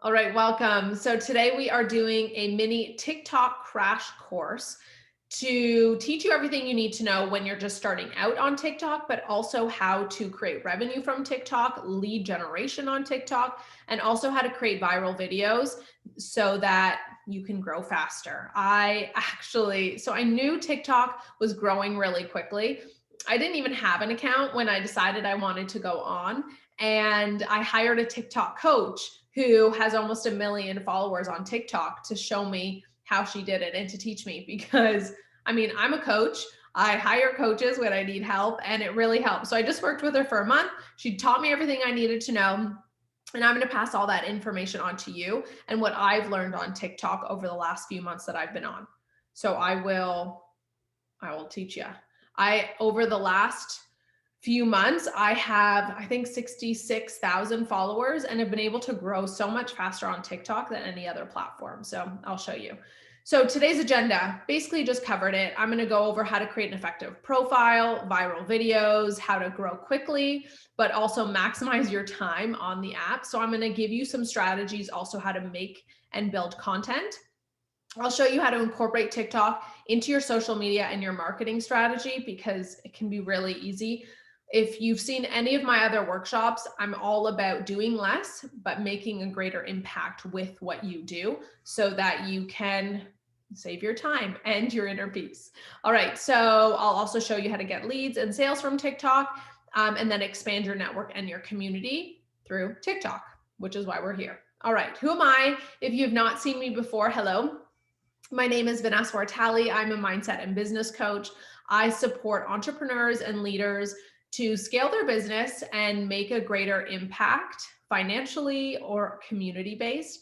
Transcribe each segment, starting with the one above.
All right, welcome. So today we are doing a mini TikTok crash course to teach you everything you need to know when you're just starting out on TikTok, but also how to create revenue from TikTok, lead generation on TikTok, and also how to create viral videos so that you can grow faster. I knew TikTok was growing really quickly. I didn't even have an account when I decided I wanted to go on. And I hired a TikTok coach who has almost 1 million followers on TikTok to show me how she did it and to teach me because I'm a coach. I hire coaches when I need help and it really helps. So I just worked with her for a month. She taught me everything I needed to know. And I'm going to pass all that information on to you and what I've learned on TikTok over the last few months that I've been on. So I will teach you. Over the last few months, I have, I think, 66,000 followers and have been able to grow so much faster on TikTok than any other platform. So I'll show you. So today's agenda basically just covered it. I'm going to go over how to create an effective profile, viral videos, how to grow quickly, but also maximize your time on the app. So I'm going to give you some strategies, also how to make and build content. I'll show you how to incorporate TikTok into your social media and your marketing strategy because it can be really easy. If you've seen any of my other workshops, I'm all about doing less, but making a greater impact with what you do so that you can save your time and your inner peace. All right, so I'll also show you how to get leads and sales from TikTok and then expand your network and your community through TikTok, which is why we're here. All right, who am I? If you've not seen me before, hello. My name is Vanessa Ortali. I'm a mindset and business coach. I support entrepreneurs and leaders to scale their business and make a greater impact financially or community based.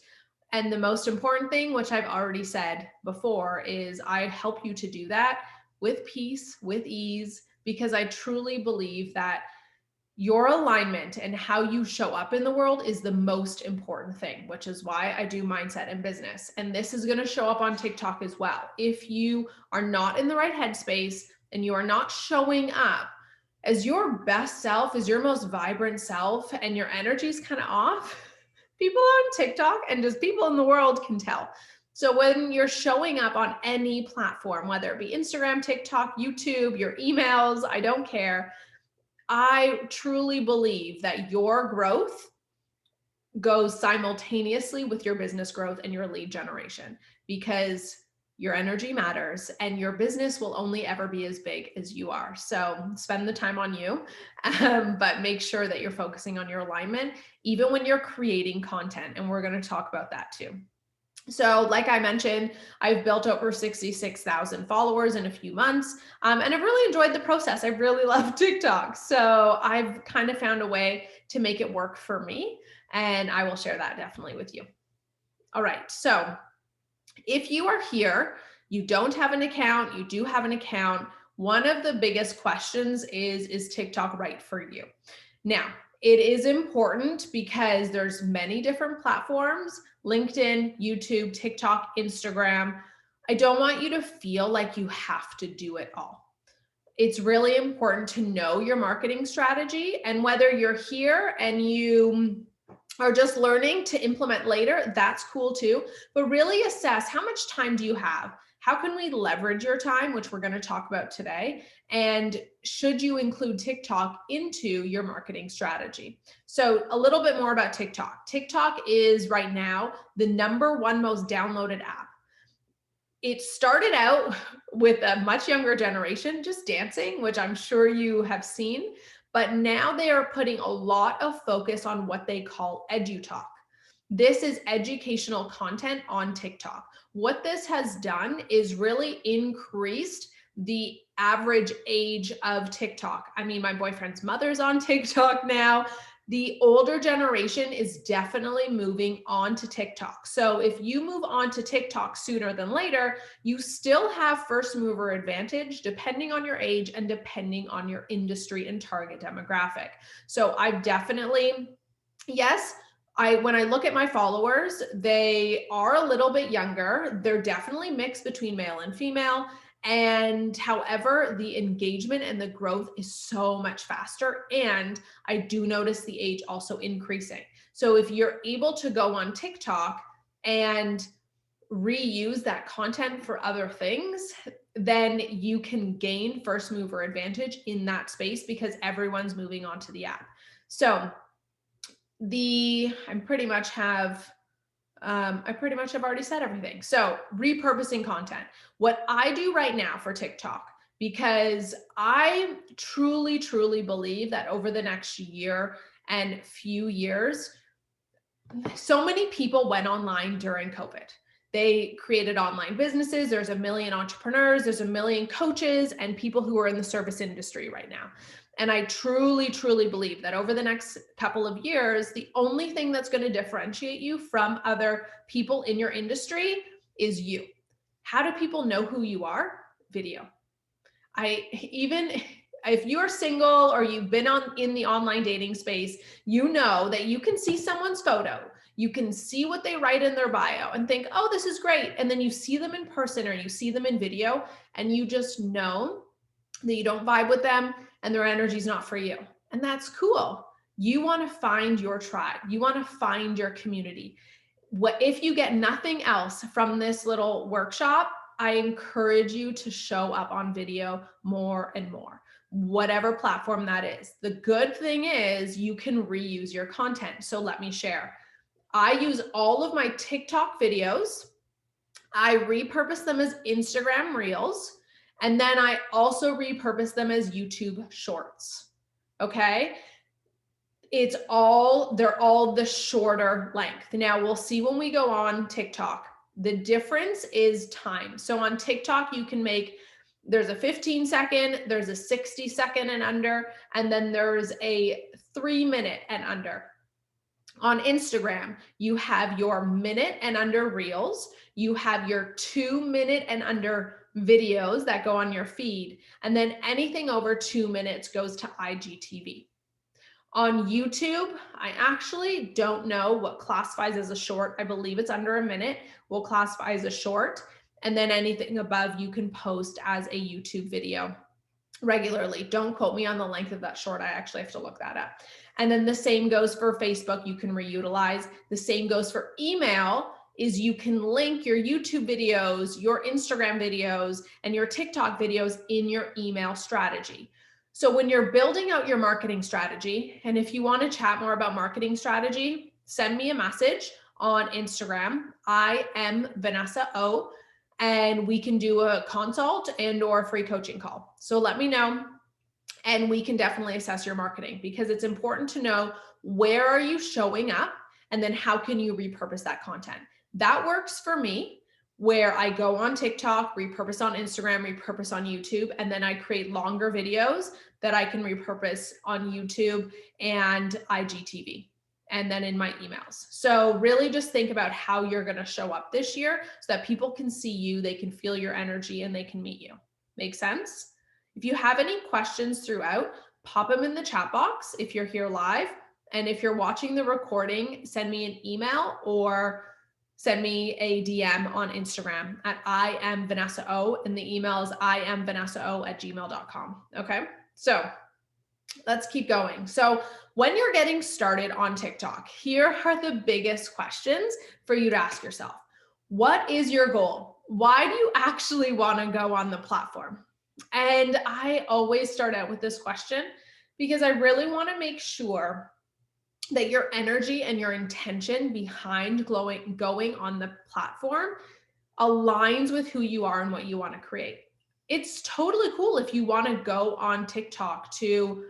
And the most important thing, which I've already said before, is I help you to do that with peace, with ease, because I truly believe that your alignment and how you show up in the world is the most important thing, which is why I do mindset and business. And this is going to show up on TikTok as well. If you are not in the right headspace and you are not showing up as your best self, as your most vibrant self, and your energy is kind of off, people on TikTok and just people in the world can tell. So when you're showing up on any platform, whether it be Instagram, TikTok, YouTube, your emails, I don't care, I truly believe that your growth goes simultaneously with your business growth and your lead generation because your energy matters and your business will only ever be as big as you are. So spend the time on you, but make sure that you're focusing on your alignment, even when you're creating content. And we're going to talk about that too. So like I mentioned, I've built over 66,000 followers in a few months, and I've really enjoyed the process. I really love TikTok. So I've kind of found a way to make it work for me, and I will share that definitely with you. All right, so if you are here, you don't have an account, you do have an account, one of the biggest questions is TikTok right for you? Now, it is important because there's many different platforms, LinkedIn, YouTube, TikTok, Instagram. I don't want you to feel like you have to do it all. It's really important to know your marketing strategy, and whether you're here and you are just learning to implement later, that's cool too. But really assess how much time do you have? How can we leverage your time, which we're going to talk about today? And should you include TikTok into your marketing strategy? So a little bit more about TikTok. TikTok is right now the #1 most downloaded app. It started out with a much younger generation just dancing, which I'm sure you have seen, but now they are putting a lot of focus on what they call EduTalk. This is educational content on TikTok. What this has done is really increased the average age of TikTok. I mean, my boyfriend's mother's on TikTok now. The older generation is definitely moving on to TikTok. So if you move on to TikTok sooner than later, you still have first mover advantage depending on your age and depending on your industry and target demographic. So I've definitely, yes, when I look at my followers, they are a little bit younger. They're definitely mixed between male and female. And however, the engagement and the growth is so much faster. And I do notice the age also increasing. So if you're able to go on TikTok and reuse that content for other things, then you can gain first mover advantage in that space because everyone's moving onto the app. So I pretty much have already said everything. So repurposing content. What I do right now for TikTok, because I truly, truly believe that over the next year and few years, so many people went online during COVID. They created online businesses. There's a million entrepreneurs, there's a million coaches and people who are in the service industry right now. And I truly, truly believe that over the next couple of years, the only thing that's going to differentiate you from other people in your industry is you. How do people know who you are? Video. If you're single or you've been in the online dating space, you know that you can see someone's photo, you can see what they write in their bio and think, oh, this is great. And then you see them in person or you see them in video and you just know that you don't vibe with them and their energy is not for you. And that's cool. You want to find your tribe. You want to find your community. If you get nothing else from this little workshop, I encourage you to show up on video more and more, whatever platform that is. The good thing is you can reuse your content. So let me share. I use all of my TikTok videos. I repurpose them as Instagram Reels. And then I also repurpose them as YouTube Shorts. Okay. They're all the shorter length. Now we'll see when we go on TikTok. The difference is time. So on TikTok, there's a 15-second, there's a 60-second and under, and then there's a 3-minute and under. On Instagram, you have your minute and under reels, you have your 2-minute and under videos that go on your feed, and then anything over 2 minutes goes to IGTV. On YouTube, I actually don't know what classifies as a short. I believe it's under a minute will classify as a short. And then anything above you can post as a YouTube video regularly. Don't quote me on the length of that short. I actually have to look that up. And then the same goes for Facebook. You can reutilize. The same goes for email. Is you can link your YouTube videos, your Instagram videos, and your TikTok videos in your email strategy. So when you're building out your marketing strategy, and if you want to chat more about marketing strategy, send me a message on Instagram. I am Vanessa O, and we can do a consult and or a free coaching call. So let me know, and we can definitely assess your marketing, because it's important to know where are you showing up, and then how can you repurpose that content. That works for me, where I go on TikTok, repurpose on Instagram, repurpose on YouTube, and then I create longer videos that I can repurpose on YouTube and IGTV, and then in my emails. So really just think about how you're going to show up this year so that people can see you, they can feel your energy, and they can meet you. Make sense? If you have any questions throughout, pop them in the chat box if you're here live. And if you're watching the recording, send me an email or send me a DM on Instagram at I am Vanessa O, and the email is iamvanessao@gmail.com. Okay, so let's keep going. So when you're getting started on TikTok, here are the biggest questions for you to ask yourself. What is your goal? Why do you actually want to go on the platform? And I always start out with this question because I really want to make sure that your energy and your intention behind going on the platform aligns with who you are and what you want to create. It's totally cool if you want to go on TikTok to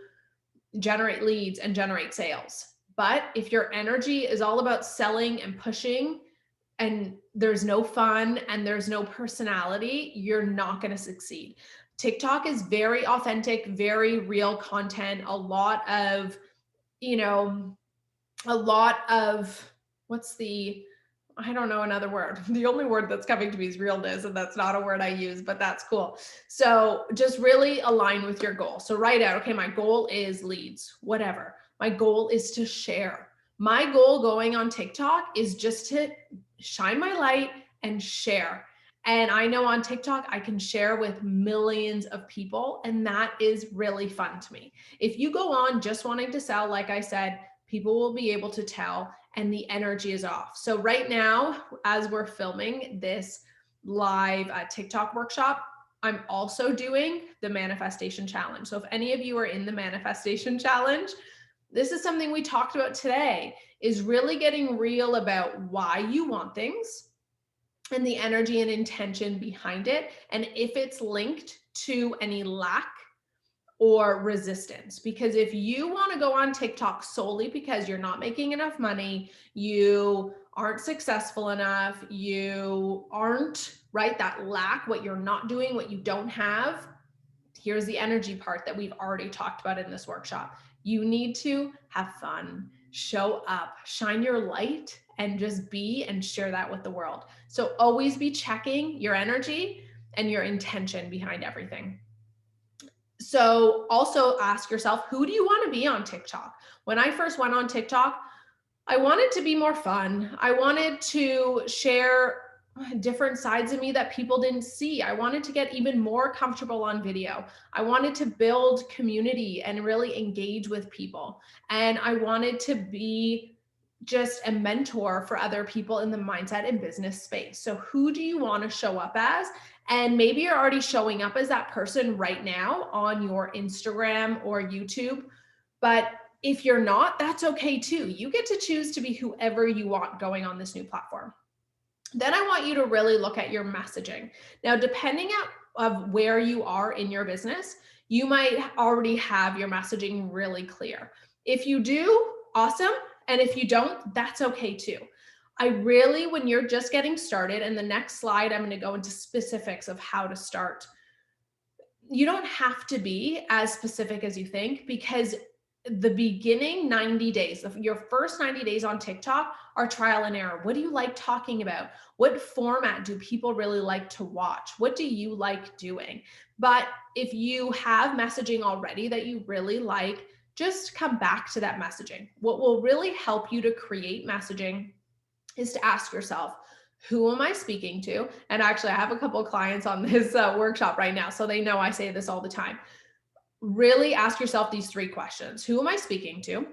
generate leads and generate sales. But if your energy is all about selling and pushing, and there's no fun and there's no personality, you're not going to succeed. TikTok is very authentic, very real content, a lot of I don't know another word. The only word that's coming to me is realness, and that's not a word I use, but that's cool. So just really align with your goal. So write out, okay, my goal is leads, whatever. My goal is to share. My goal going on TikTok is just to shine my light and share. And I know on TikTok, I can share with millions of people, and that is really fun to me. If you go on just wanting to sell, like I said, people will be able to tell, and the energy is off. So right now, as we're filming this live TikTok workshop, I'm also doing the manifestation challenge. So if any of you are in the manifestation challenge, this is something we talked about today, is really getting real about why you want things and the energy and intention behind it, and if it's linked to any lack or resistance. Because if you want to go on TikTok solely because you're not making enough money, you aren't successful enough, you aren't, right, that lack, what you're not doing, what you don't have, here's the energy part that we've already talked about in this workshop. You need to have fun, show up, shine your light, and just be and share that with the world. So always be checking your energy and your intention behind everything. So also ask yourself, who do you want to be on TikTok? When I first went on TikTok, I wanted to be more fun. I wanted to share different sides of me that people didn't see. I wanted to get even more comfortable on video. I wanted to build community and really engage with people. And I wanted to be just a mentor for other people in the mindset and business space. So who do you want to show up as? And maybe you're already showing up as that person right now on your Instagram or YouTube, but if you're not, that's okay too. You get to choose to be whoever you want going on this new platform. Then I want you to really look at your messaging. Now, depending on where you are in your business, you might already have your messaging really clear. If you do, awesome. And if you don't, that's okay too. I really, when you're just getting started, and the next slide, I'm going to go into specifics of how to start. You don't have to be as specific as you think, because the beginning 90 days, your first 90 days on TikTok are trial and error. What do you like talking about? What format do people really like to watch? What do you like doing? But if you have messaging already that you really like, just come back to that messaging. What will really help you to create messaging is to ask yourself, who am I speaking to? And actually, I have a couple of clients on this workshop right now, so they know I say this all the time. Really ask yourself these 3 questions. Who am I speaking to?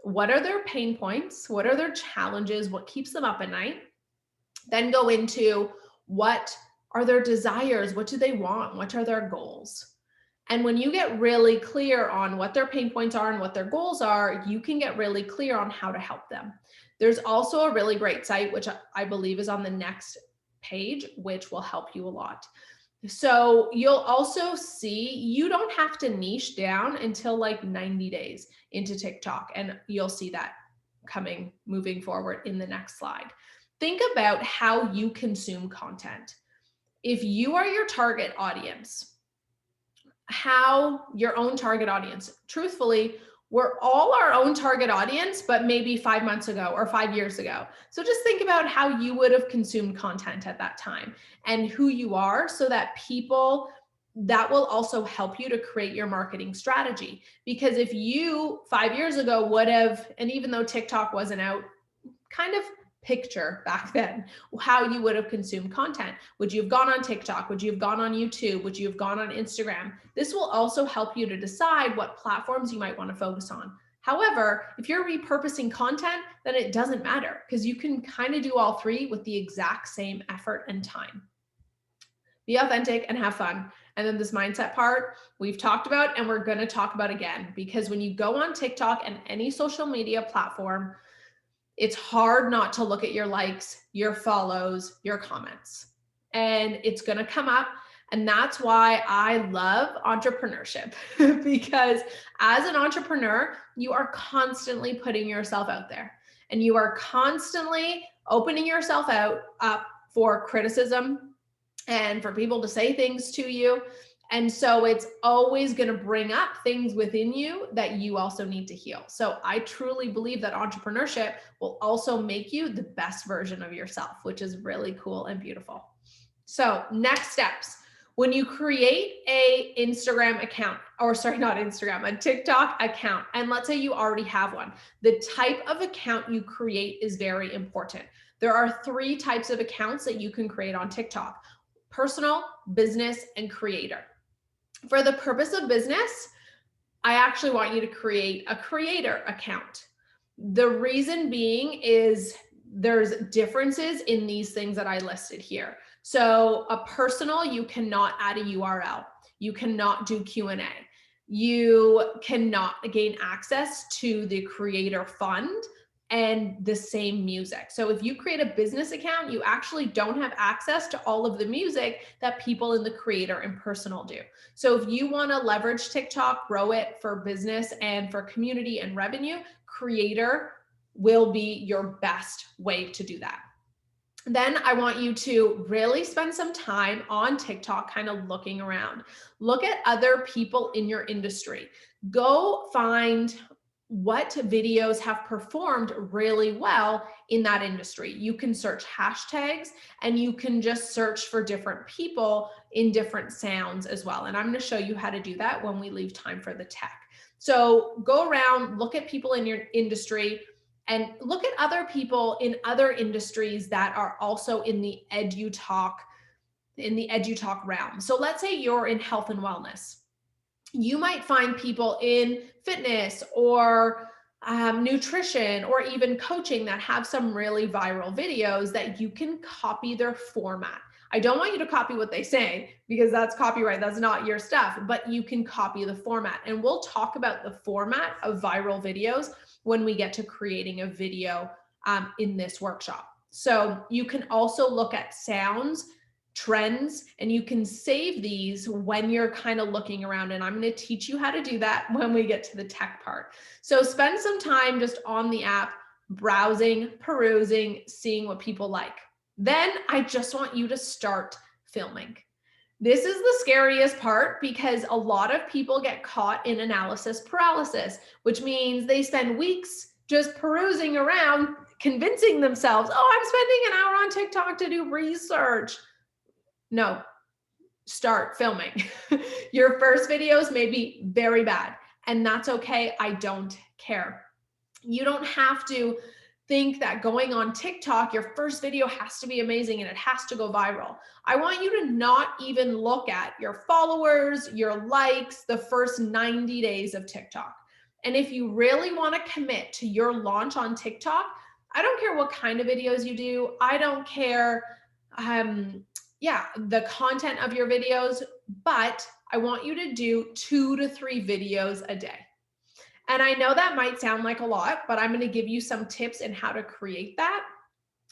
What are their pain points? What are their challenges? What keeps them up at night? Then go into, what are their desires? What do they want? What are their goals? And when you get really clear on what their pain points are and what their goals are, you can get really clear on how to help them. There's also a really great site, which I believe is on the next page, which will help you a lot. So you'll also see, you don't have to niche down until like 90 days into TikTok, and you'll see that moving forward in the next slide. Think about how you consume content. If you are your target audience, your own target audience, truthfully, we're all our own target audience, but maybe 5 months ago or 5 years ago. So just think about how you would have consumed content at that time and who you are, so that that will also help you to create your marketing strategy. Because if you 5 years ago would have, and even though TikTok wasn't out, kind of picture back then how you would have consumed content. Would you have gone on TikTok? Would you have gone on YouTube? Would you have gone on Instagram? This will also help you to decide what platforms you might want to focus on. However, if you're repurposing content, then it doesn't matter, because you can kind of do all 3 with the exact same effort and time. Be authentic and have fun. And then this mindset part we've talked about, and we're going to talk about again, because when you go on TikTok and any social media platform, it's hard not to look at your likes, your follows, your comments, and it's going to come up. And that's why I love entrepreneurship, because as an entrepreneur, you are constantly putting yourself out there, and you are constantly opening yourself up for criticism and for people to say things to you. And so it's always going to bring up things within you that you also need to heal. So I truly believe that entrepreneurship will also make you the best version of yourself, which is really cool and beautiful. So next steps. When you create a Instagram account, or sorry, not Instagram, a TikTok account, and let's say you already have one, the type of account you create is very important. There are 3 types of accounts that you can create on TikTok. personal, business, and creator. For the purpose of business, I actually want you to create a creator account. The reason being is there's differences in these things that I listed here. So a personal, you cannot add a URL. You cannot do Q&A. You cannot gain access to the creator fund and the same music. So if you create a business account, you actually don't have access to all of the music that people in the creator and personal do. So if you want to leverage TikTok, grow it for business and for community and revenue, creator will be your best way to do that. Then I want you to really spend some time on TikTok, kind of looking around. Look at other people in your industry. Go find what videos have performed really well in that industry. You can search hashtags and you can just search for different people in different sounds as well. And I'm going to show you how to do that when we leave time for the tech. So go around, look at people in your industry, and look at other people in other industries that are also in the EduTalk realm. So let's say you're in health and wellness. You might find people in fitness or nutrition or even coaching that have some really viral videos that you can copy their format. I don't want you to copy what they say because that's copyright. That's not your stuff, but you can copy the format. And we'll talk about the format of viral videos when we get to creating a video in this workshop. So you can also look at sounds, trends, and you can save these when you're kind of looking around. And I'm going to teach you how to do that when we get to the tech part. So spend some time just on the app, browsing, perusing, seeing what people like. Then I just want you to start filming. This is the scariest part because a lot of people get caught in analysis paralysis, which means they spend weeks just perusing around, convincing themselves, oh, I'm spending an hour on TikTok to do research. No, start filming. Your first videos may be very bad, and that's okay. I don't care. You don't have to think that going on TikTok, your first video has to be amazing and it has to go viral. I want you to not even look at your followers, your likes, the first 90 days of TikTok. And if you really want to commit to your launch on TikTok, I don't care what kind of videos you do. I don't care the content of your videos, but I want you to do 2 to 3 videos a day. And I know that might sound like a lot, but I'm going to give you some tips in how to create that.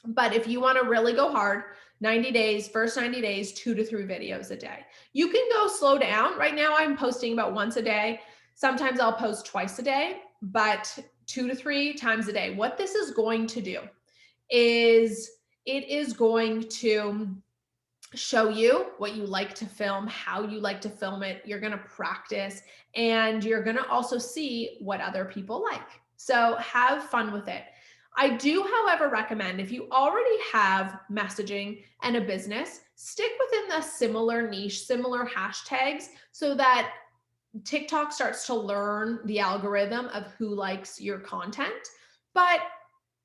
But if you want to really go hard, 90 days, first 90 days, 2 to 3 videos a day. You can go slow down. Right now I'm posting about once a day. Sometimes I'll post twice a day, but 2 to 3 times a day. What this is going to do is it is going to show you what you like to film, how you like to film it. You're going to practice and you're going to also see what other people like. So have fun with it. I do, however, recommend if you already have messaging and a business, stick within the similar niche, similar hashtags so that TikTok starts to learn the algorithm of who likes your content, but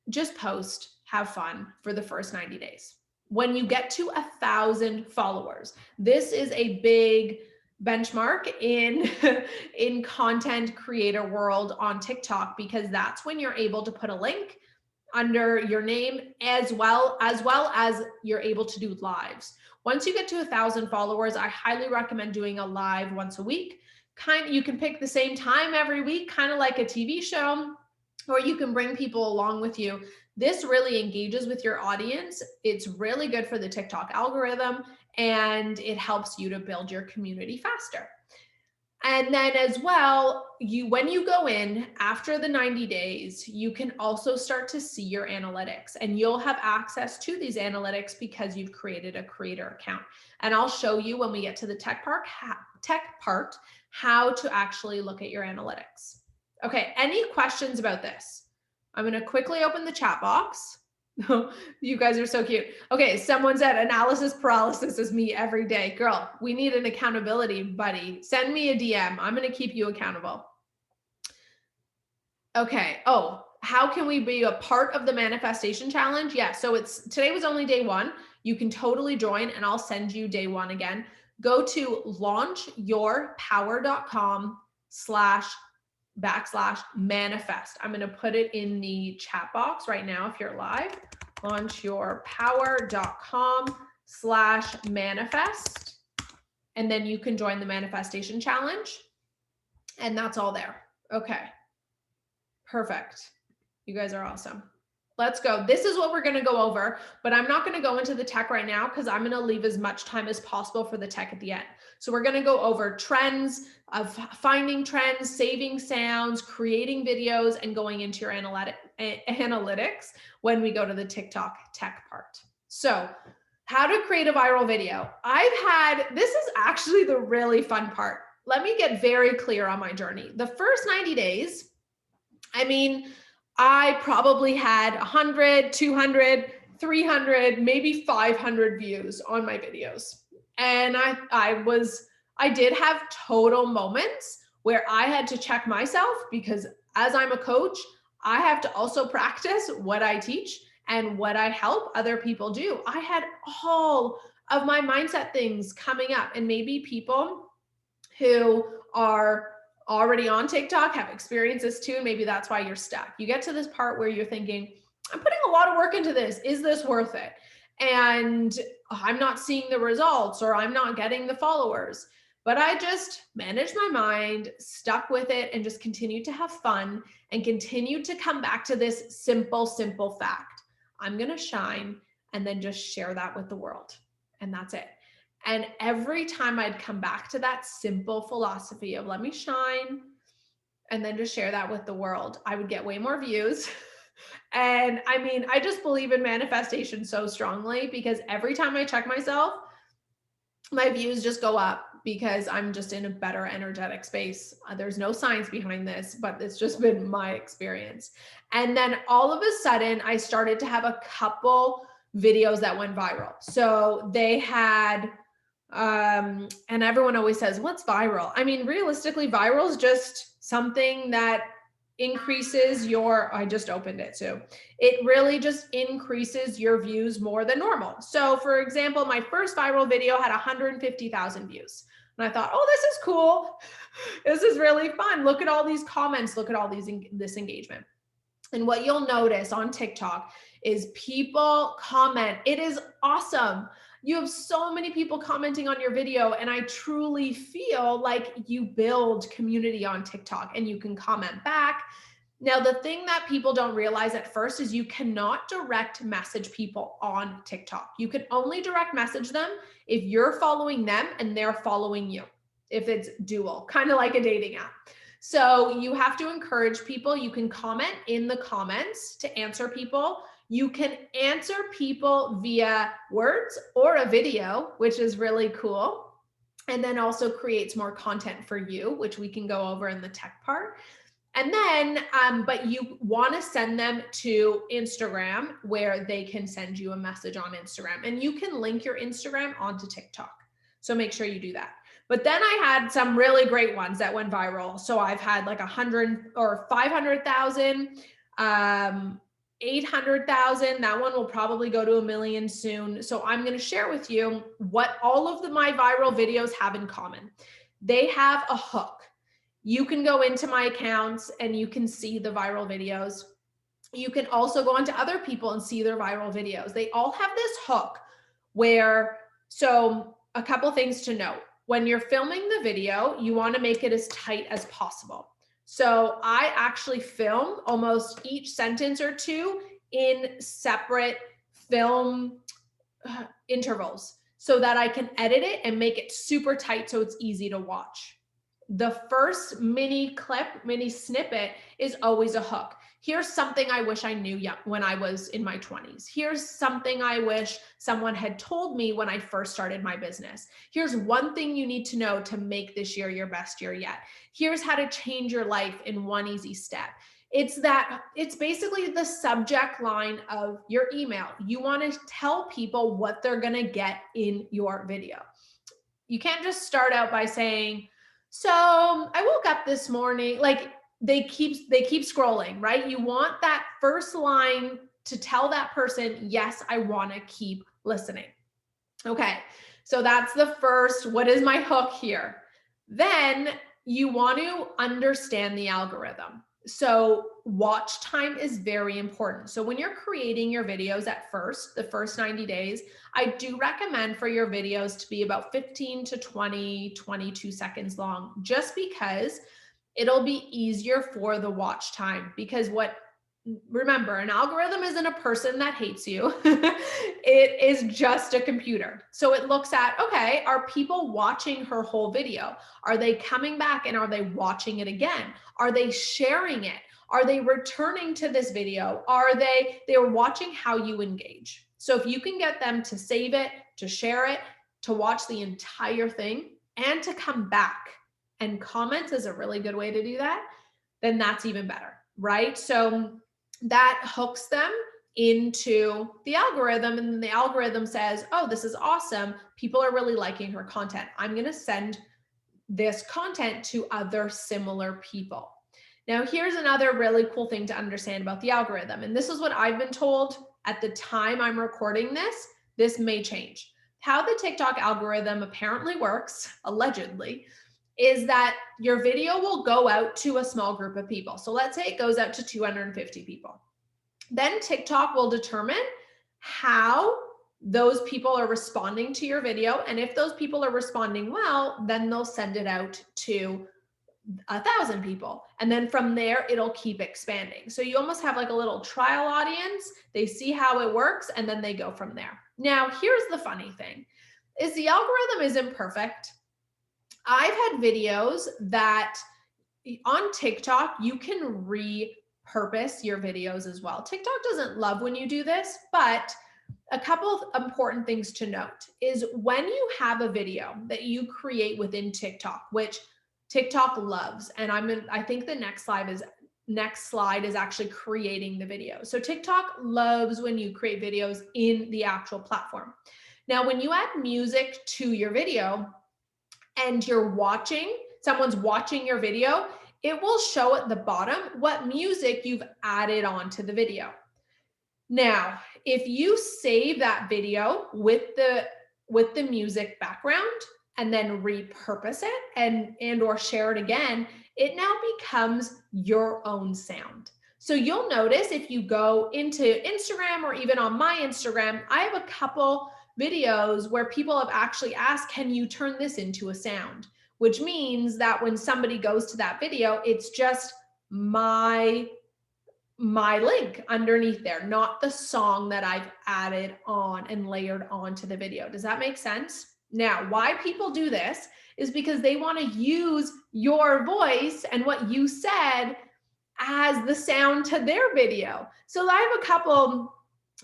just post, have fun for the first 90 days. When you get to 1,000 followers, this is a big benchmark in content creator world on TikTok, because that's when you're able to put a link under your name as well as you're able to do lives. Once you get to 1,000 followers, I highly recommend doing a live once a week. You can pick the same time every week, kind of like a TV show, or you can bring people along with you. This really engages with your audience. It's really good for the TikTok algorithm, and it helps you to build your community faster. And then as well, when you go in after the 90 days, you can also start to see your analytics, and you'll have access to these analytics because you've created a creator account. And I'll show you when we get to the tech part how to actually look at your analytics. Okay, any questions about this? I'm going to quickly open the chat box. You guys are so cute. Okay, someone said analysis paralysis is me every day. Girl, we need an accountability buddy. Send me a DM. I'm going to keep you accountable. Okay. Oh, how can we be a part of the manifestation challenge? Yeah, so today was only day 1. You can totally join, and I'll send you day 1 again. Go to launchyourpower.com/manifest. I'm going to put it in the chat box right now if you're live. Launchyourpower.com/manifest. And then you can join the manifestation challenge. And that's all there. Okay. Perfect. You guys are awesome. Let's go. This is what we're going to go over, but I'm not going to go into the tech right now because I'm going to leave as much time as possible for the tech at the end. So we're going to go over trends, of finding trends, saving sounds, creating videos, and going into your analytics when we go to the TikTok tech part. So how to create a viral video. This is actually the really fun part. Let me get very clear on my journey. The first 90 days, I probably had 100, 200, 300, maybe 500 views on my videos. And I did have total moments where I had to check myself, because as I'm a coach, I have to also practice what I teach and what I help other people do. I had all of my mindset things coming up, and maybe people who are already on TikTok have experienced this too. Maybe that's why you're stuck. You get to this part where you're thinking, I'm putting a lot of work into this. Is this worth it? And I'm not seeing the results, or I'm not getting the followers. But I just managed my mind, stuck with it, and just continued to have fun and continued to come back to this simple fact. I'm going to shine, and then just share that with the world. And that's it. And every time I'd come back to that simple philosophy of let me shine and then just share that with the world, I would get way more views. And I just believe in manifestation so strongly, because every time I check myself, my views just go up, because I'm just in a better energetic space. There's no science behind this, but it's just been my experience. And then all of a sudden, I started to have a couple videos that went viral. So they had, and everyone always says, what's viral? Realistically, viral is just something that increases I just opened it too. It really just increases your views more than normal. So for example, my first viral video had 150,000 views. And I thought, oh, this is cool. This is really fun. Look at all these comments. Look at all this engagement. And what you'll notice on TikTok is people comment. It is awesome. You have so many people commenting on your video, and I truly feel like you build community on TikTok, and you can comment back. Now, the thing that people don't realize at first is you cannot direct message people on TikTok. You can only direct message them if you're following them and they're following you, if it's dual, kind of like a dating app. So you have to encourage people. You can comment in the comments to answer people. You can answer people via words or a video, which is really cool. And then also creates more content for you, which we can go over in the tech part. And then, but you want to send them to Instagram, where they can send you a message on Instagram, and you can link your Instagram onto TikTok. So make sure you do that. But then I had some really great ones that went viral. So I've had like 100 or 500,000, 800,000. That one will probably go to 1 million soon. So I'm going to share with you what all of my viral videos have in common. They have a hook. You can go into my accounts and you can see the viral videos. You can also go onto other people and see their viral videos. They all have this hook so a couple things to note. When you're filming the video, you want to make it as tight as possible. So I actually film almost each sentence or two in separate film intervals so that I can edit it and make it super tight so it's easy to watch. The first mini snippet is always a hook. Here's something I wish I knew when I was in my 20s. Here's something I wish someone had told me when I first started my business. Here's one thing you need to know to make this year your best year yet. Here's how to change your life in one easy step. It's basically the subject line of your email. You want to tell people what they're going to get in your video. You can't just start out by saying, so I woke up this morning, like they keep scrolling, right? You want that first line to tell that person, yes, I want to keep listening. Okay, so that's the first, what is my hook here? Then you want to understand the algorithm. So watch time is very important. So when you're creating your videos at first, the first 90 days, I do recommend for your videos to be about 15 to 20, 22 seconds long, just because it'll be easier for the watch time. Because remember, an algorithm isn't a person that hates you. It is just a computer. So it looks at, okay, are people watching her whole video? Are they coming back and are they watching it again? Are they sharing it? Are they returning to this video? They're watching how you engage. So if you can get them to save it, to share it, to watch the entire thing, and to come back and comment is a really good way to do that, then that's even better, right? So that hooks them into the algorithm, and then the algorithm says, oh, this is awesome. People are really liking her content. I'm going to send this content to other similar people. Now, here's another really cool thing to understand about the algorithm. And this is what I've been told at the time I'm recording this. This may change. How the TikTok algorithm apparently works, allegedly, is that your video will go out to a small group of people. So let's say it goes out to 250 people. Then TikTok will determine how those people are responding to your video. And if those people are responding well, then they'll send it out to 1,000 people. And then from there, it'll keep expanding. So you almost have like a little trial audience. They see how it works, and then they go from there. Now, here's the funny thing, is the algorithm isn't perfect. I've had videos that on TikTok, you can repurpose your videos as well. TikTok doesn't love when you do this, but a couple of important things to note is when you have a video that you create within TikTok, which TikTok loves, and I think the next slide is actually creating the video. So TikTok loves when you create videos in the actual platform. Now, when you add music to your video and someone's watching your video, it will show at the bottom what music you've added onto the video. Now, if you save that video with the music background and then repurpose it and or share it again, it now becomes your own sound. So you'll notice if you go into Instagram or even on my Instagram, I have a couple videos where people have actually asked, can you turn this into a sound? Which means that when somebody goes to that video, it's just my link underneath there, not the song that I've added on and layered onto the video. Does that make sense? Now, why people do this is because they want to use your voice and what you said as the sound to their video. So I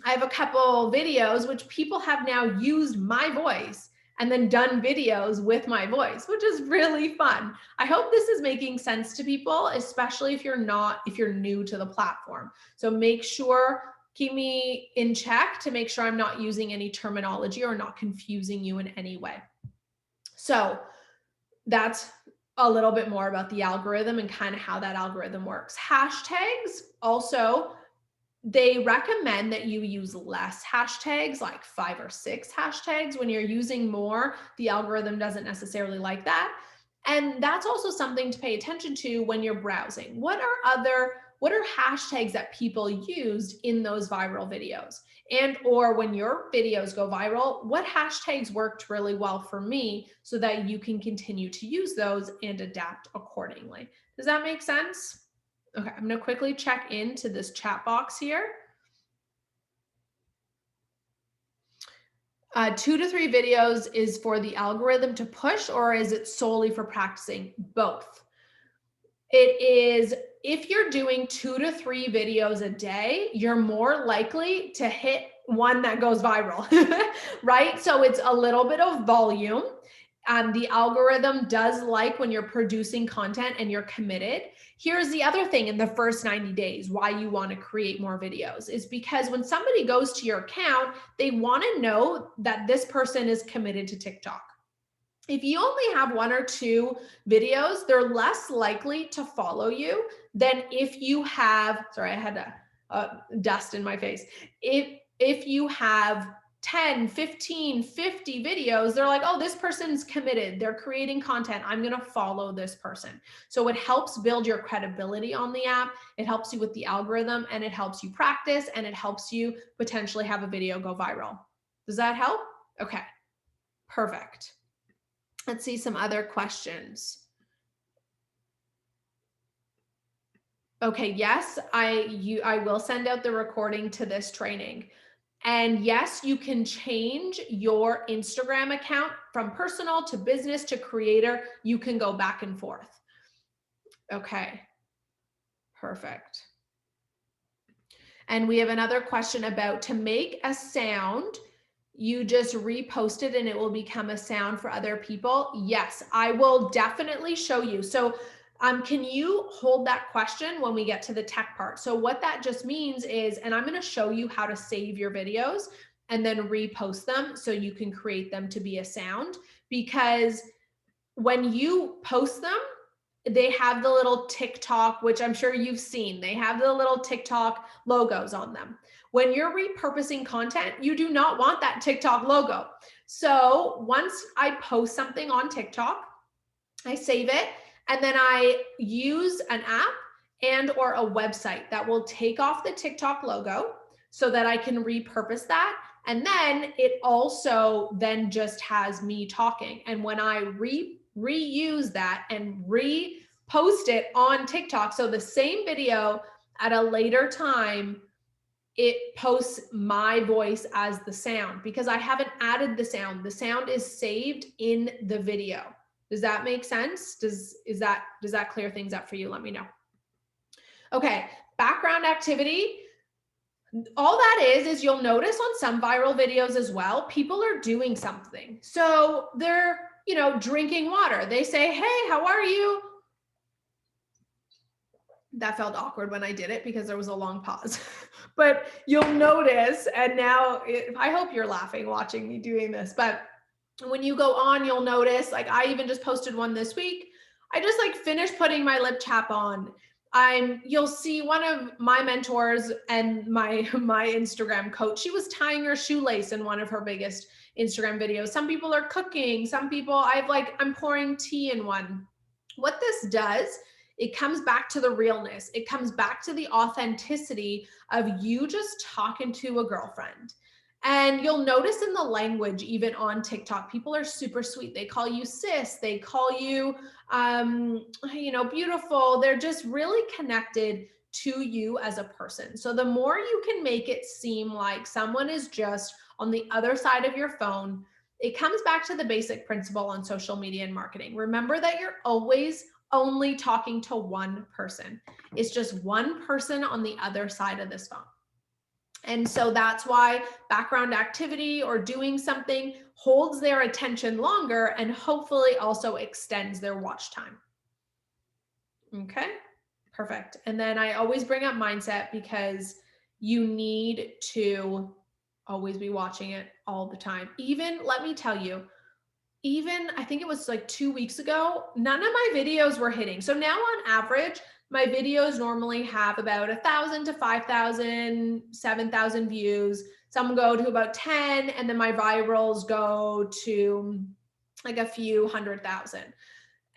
have a couple videos which people have now used my voice and then done videos with my voice, which is really fun. I hope this is making sense to people, especially if you're new to the platform. So make sure, keep me in check to make sure I'm not using any terminology or not confusing you in any way. So that's a little bit more about the algorithm and kind of how that algorithm works. Hashtags also, they recommend that you use less hashtags, like 5 or 6 hashtags. When you're using more, the algorithm doesn't necessarily like that. And that's also something to pay attention to when you're browsing. What are hashtags that people used in those viral videos? And or when your videos go viral, what hashtags worked really well for me so that you can continue to use those and adapt accordingly. Does that make sense? Okay, I'm going to quickly check into this chat box here. 2 to 3 videos is for the algorithm to push, or is it solely for practicing? Both. It is, if you're doing 2 to 3 videos a day, you're more likely to hit one that goes viral, right? So it's a little bit of volume. The algorithm does like when you're producing content and you're committed. Here's the other thing in the first 90 days, why you want to create more videos is because when somebody goes to your account, they want to know that this person is committed to TikTok. If you only have 1 or 2 videos, they're less likely to follow you than if you have, sorry, I had dust in my face. If you have 10, 15, 50 videos, they're like, oh, this person's committed. They're creating content. I'm going to follow this person. So it helps build your credibility on the app. It helps you with the algorithm, and it helps you practice, and it helps you potentially have a video go viral. Does that help? Okay, perfect. Let's see some other questions. Okay, yes, I will send out the recording to this training. And yes, you can change your Instagram account from personal to business to creator. You can go back and forth. Okay, perfect. And we have another question about to make a sound, you just repost it and it will become a sound for other people. Yes, I will definitely show you. So can you hold that question when we get to the tech part? So what that just means is, and I'm going to show you how to save your videos and then repost them so you can create them to be a sound, because when you post them, they have the little TikTok, which I'm sure you've seen. They have the little TikTok logos on them. When you're repurposing content, you do not want that TikTok logo. So once I post something on TikTok, I save it, and then I use an app and or a website that will take off the TikTok logo so that I can repurpose that. And then it also then just has me talking. And when I reuse that and repost it on TikTok, so the same video at a later time, it posts my voice as the sound because I haven't added the sound. The sound is saved in the video. Does that make sense? Does that clear things up for you? Let me know. Okay, background activity. All that is you'll notice on some viral videos as well, people are doing something. So they're, drinking water. They say, hey, how are you? That felt awkward when I did it because there was a long pause. But you'll notice, and now I hope you're laughing watching me doing this, but when you go on, you'll notice, like I even just posted one this week. I just finished putting my lip tap on. You'll see one of my mentors and my Instagram coach, she was tying her shoelace in one of her biggest Instagram videos. Some people are cooking, some people I'm pouring tea in one. What this does, it comes back to the realness. It comes back to the authenticity of you just talking to a girlfriend. And you'll notice in the language, even on TikTok, people are super sweet. They call you sis. They call you, beautiful. They're just really connected to you as a person. So the more you can make it seem like someone is just on the other side of your phone, it comes back to the basic principle on social media and marketing. Remember that you're always only talking to one person. It's just one person on the other side of this phone. And so that's why background activity or doing something holds their attention longer and hopefully also extends their watch time. Okay, perfect. And then I always bring up mindset because you need to always be watching it all the time. Even, let me tell you, I think it was 2 weeks ago, none of my videos were hitting. So now on average, my videos normally have about 1,000 to 5,000, 7,000 views. Some go to about 10, and then my virals go to a few 100,000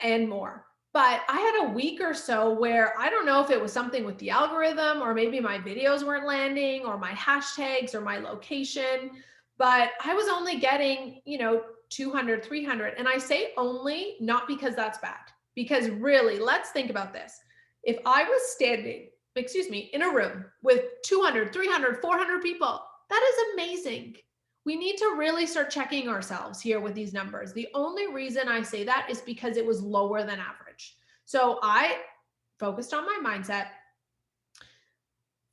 and more. But I had a week or so where I don't know if it was something with the algorithm or maybe my videos weren't landing or my hashtags or my location, but I was only getting, 200, 300. And I say only, not because that's bad, because really, let's think about this. If I was standing, in a room with 200, 300, 400 people, that is amazing. We need to really start checking ourselves here with these numbers. The only reason I say that is because it was lower than average. So I focused on my mindset,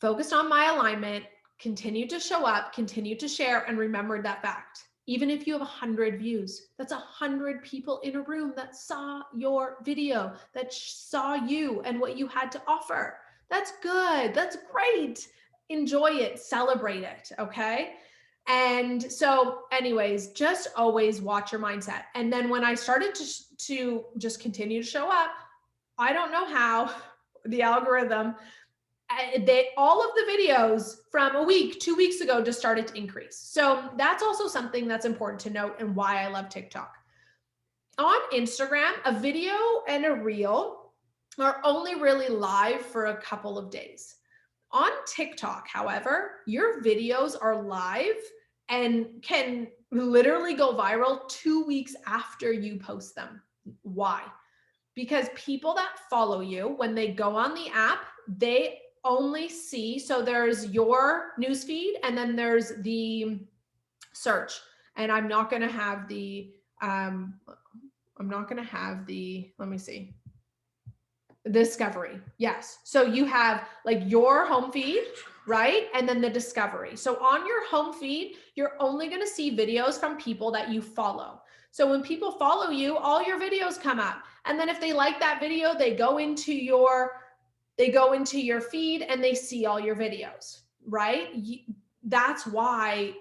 focused on my alignment, continued to show up, continued to share, and remembered that fact. Even if you have 100 views, that's 100 people in a room that saw your video, that saw you and what you had to offer. That's good. That's great. Enjoy it. Celebrate it. Okay. And so anyways, just always watch your mindset. And then when I started to just continue to show up, I don't know how the algorithm, all of the videos from a week, 2 weeks ago just started to increase. So that's also something that's important to note and why I love TikTok. On Instagram, a video and a reel are only really live for a couple of days. On TikTok, however, your videos are live and can literally go viral 2 weeks after you post them. Why? Because people that follow you, when they go on the app, they only see, so there's your newsfeed and then there's the search. And I'm not going to have the, let me see, discovery. Yes. So you have like your home feed, right? And then the discovery. So on your home feed, you're only going to see videos from people that you follow. So when people follow you, all your videos come up. And then if they like that video, they go into your feed and they see all your videos, right? That's why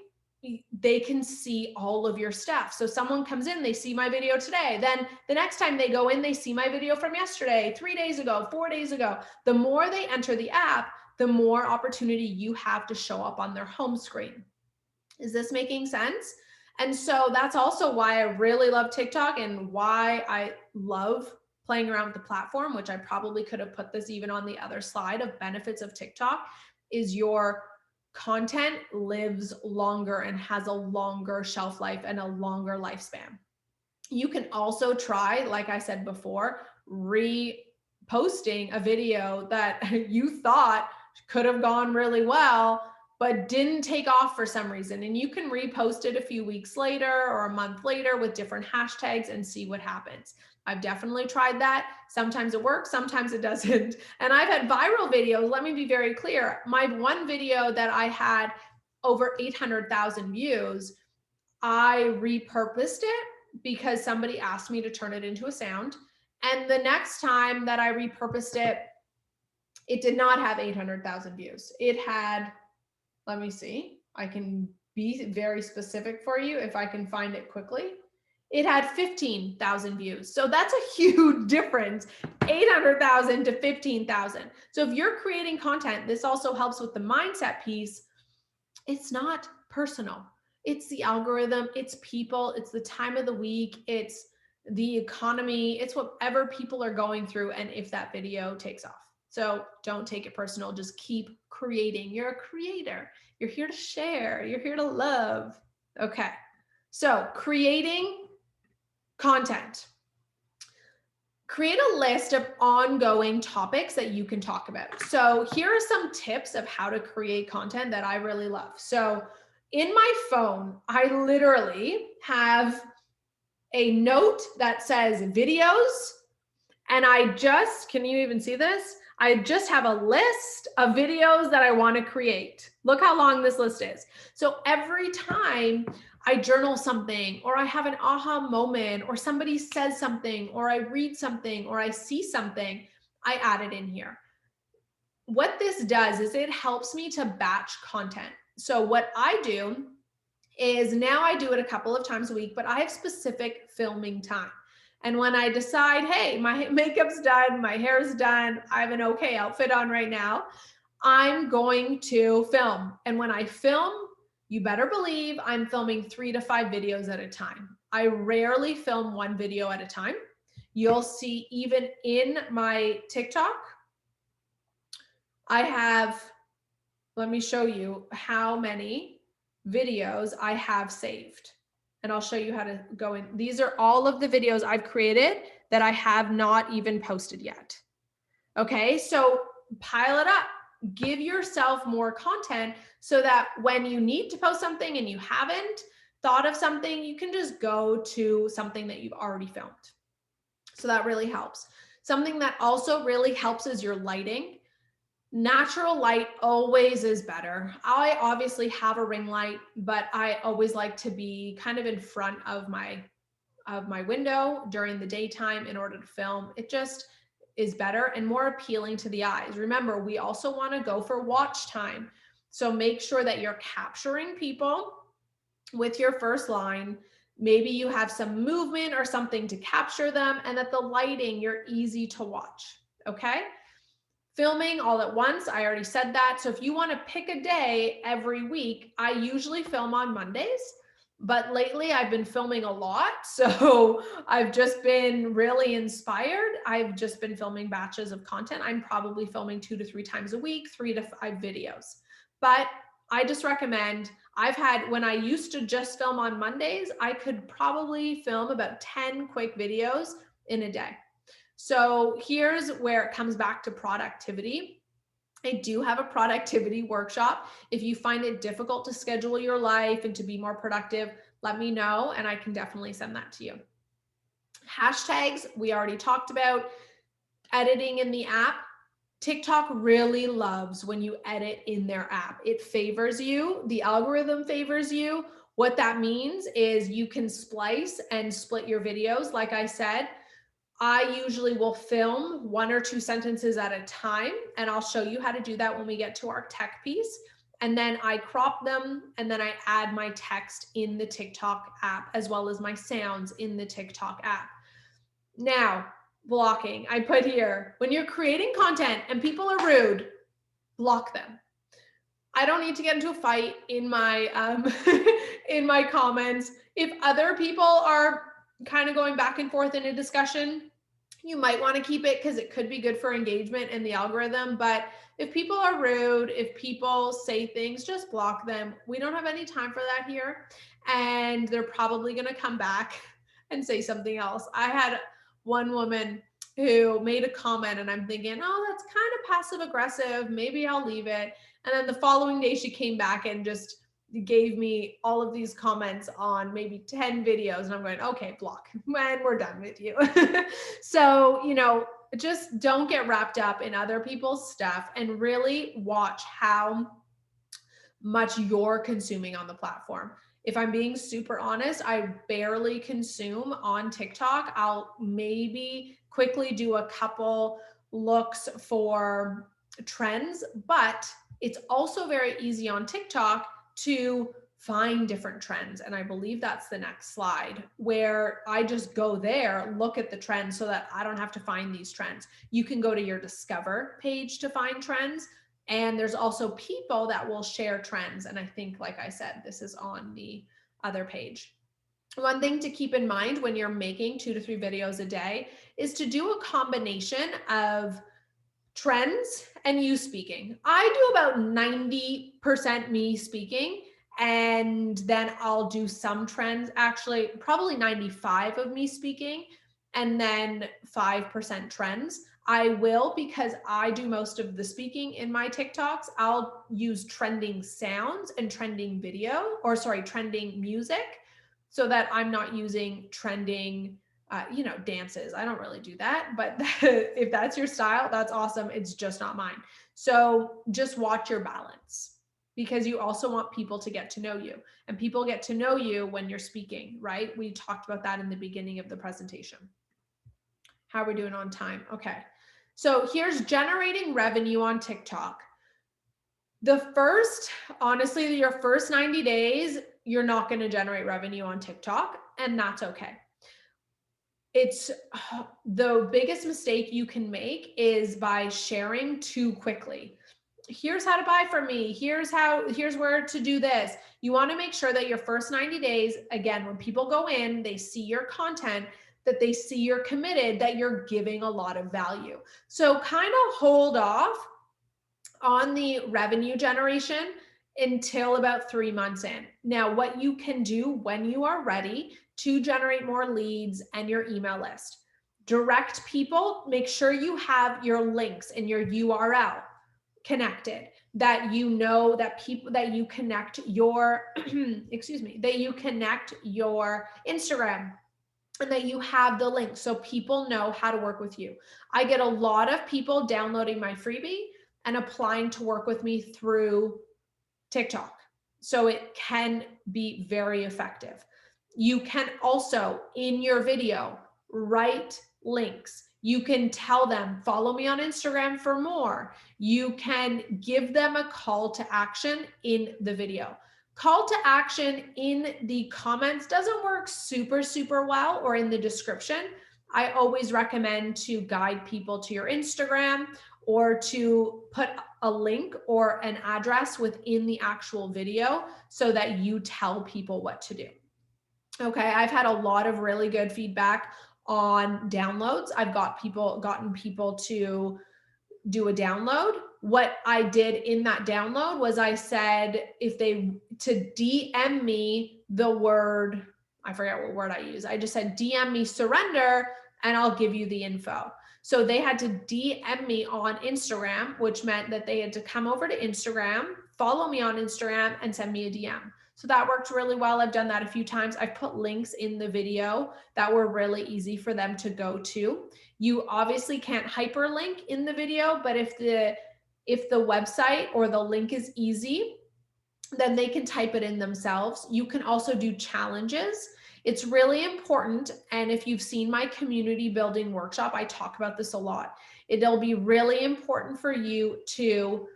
they can see all of your stuff. So someone comes in, they see my video today. Then the next time they go in, they see my video from yesterday, 3 days ago, 4 days ago. The more they enter the app, the more opportunity you have to show up on their home screen. Is this making sense? And so that's also why I really love TikTok and why I love playing around with the platform, which I probably could have put this even on the other slide of benefits of TikTok, is your content lives longer and has a longer shelf life and a longer lifespan. You can also try, like I said before, reposting a video that you thought could have gone really well, but didn't take off for some reason. And you can repost it a few weeks later or a month later with different hashtags and see what happens. I've definitely tried that. Sometimes it works, sometimes it doesn't. And I've had viral videos. Let me be very clear. My one video that I had over 800,000 views, I repurposed it because somebody asked me to turn it into a sound. And the next time that I repurposed it, it did not have 800,000 views. It had, let me see, I can be very specific for you if I can find it quickly. It had 15,000 views. So that's a huge difference, 800,000 to 15,000. So if you're creating content, this also helps with the mindset piece. It's not personal. It's the algorithm, it's people, it's the time of the week, it's the economy, it's whatever people are going through and if that video takes off. So don't take it personal, just keep creating. You're a creator. You're here to share, you're here to love. Okay. So creating content. Create a list of ongoing topics that you can talk about. So here are some tips of how to create content that I really love. So in my phone, I literally have a note that says videos, and can you even see this? I just have a list of videos that I want to create. Look how long this list is. So every time I journal something, or I have an aha moment, or somebody says something, or I read something, or I see something, I add it in here. What this does is it helps me to batch content. So what I do is now I do it a couple of times a week, but I have specific filming time. And when I decide, hey, my makeup's done, my hair's done, I have an okay outfit on right now, I'm going to film. And when I film, you better believe I'm filming 3 to 5 videos at a time. I rarely film one video at a time. You'll see even in my TikTok, I have, let me show you how many videos I have saved. And I'll show you how to go in. These are all of the videos I've created that I have not even posted yet. Okay, so pile it up. Give yourself more content so that when you need to post something and you haven't thought of something, you can just go to something that you've already filmed. So that really helps. Something that also really helps is your lighting. Natural light always is better. I obviously have a ring light, but I always like to be kind of in front of my window during the daytime in order to film. It just is better and more appealing to the eyes. Remember, we also want to go for watch time. So make sure that you're capturing people with your first line. Maybe you have some movement or something to capture them, and that the lighting, you're easy to watch. Okay. Filming all at once, I already said that. So if you want to pick a day every week, I usually film on Mondays, but lately I've been filming a lot. So I've just been really inspired. I've just been filming batches of content. I'm probably filming 2 to 3 times a week, 3 to 5 videos. But I just recommend, when I used to just film on Mondays, I could probably film about 10 quick videos in a day. So here's where it comes back to productivity. I do have a productivity workshop. If you find it difficult to schedule your life and to be more productive, let me know and I can definitely send that to you. Hashtags, we already talked about. Editing in the app. TikTok really loves when you edit in their app. It favors you. The algorithm favors you. What that means is you can splice and split your videos. Like I said, I usually will film 1 or 2 sentences at a time, and I'll show you how to do that when we get to our tech piece. And then I crop them, and then I add my text in the TikTok app, as well as my sounds in the TikTok app. Now, blocking, I put here, when you're creating content and people are rude, block them. I don't need to get into a fight in my in my comments. If other people are kind of going back and forth in a discussion, you might want to keep it because it could be good for engagement and the algorithm. But if people are rude, if people say things, just block them. We don't have any time for that here. And they're probably going to come back and say something else. I had one woman who made a comment and I'm thinking, oh, that's kind of passive aggressive. Maybe I'll leave it. And then the following day she came back and just gave me all of these comments on maybe 10 videos. And I'm going, okay, block, when we're done with you. So, just don't get wrapped up in other people's stuff and really watch how much you're consuming on the platform. If I'm being super honest, I barely consume on TikTok. I'll maybe quickly do a couple looks for trends, but it's also very easy on TikTok to find different trends. And I believe that's the next slide, where I just go there, look at the trends so that I don't have to find these trends. You can go to your Discover page to find trends. And there's also people that will share trends. And I think, like I said, this is on the other page. One thing to keep in mind when you're making 2 to 3 videos a day is to do a combination of trends and you speaking. I do about 90% me speaking, and then I'll do some trends, actually probably 95 of me speaking, and then 5% trends. I will, because I do most of the speaking in my TikToks, I'll use trending sounds and trending trending music, so that I'm not using trending dances. I don't really do that, but if that's your style, that's awesome. It's just not mine. So just watch your balance, because you also want people to get to know you, and people get to know you when you're speaking, right? We talked about that in the beginning of the presentation. How are we doing on time? Okay. So here's generating revenue on TikTok. Honestly, your first 90 days, you're not going to generate revenue on TikTok, and that's okay. It's the biggest mistake you can make is by sharing too quickly. Here's how to buy from me. Here's where to do this. You want to make sure that your first 90 days, again, when people go in, they see your content, that they see you're committed, that you're giving a lot of value. So kind of hold off on the revenue generation until about 3 months in. Now, what you can do when you are ready to generate more leads and your email list, direct people, make sure you have your links and your URL connected, that that you connect your, that you connect your Instagram, and that you have the link so people know how to work with you. I get a lot of people downloading my freebie and applying to work with me through TikTok. So it can be very effective. You can also, in your video, write links. You can tell them, follow me on Instagram for more. You can give them a call to action in the video. Call to action in the comments doesn't work super well, or in the description. I always recommend to guide people to your Instagram, or to put a link or an address within the actual video so that you tell people what to do. Okay, I've had a lot of really good feedback on downloads. I've gotten people to do a download. What I did in that download was I said to DM me the word, I forget what word I use. I just said DM me surrender and I'll give you the info. So they had to DM me on Instagram, which meant that they had to come over to Instagram, follow me on Instagram, and send me a DM. So that worked really well. I've done that a few times. I've put links in the video that were really easy for them to go to. You obviously can't hyperlink in the video, but if the website or the link is easy, then they can type it in themselves. You can also do challenges. It's really important. And if you've seen my community building workshop, I talk about this a lot. It'll be really important for you to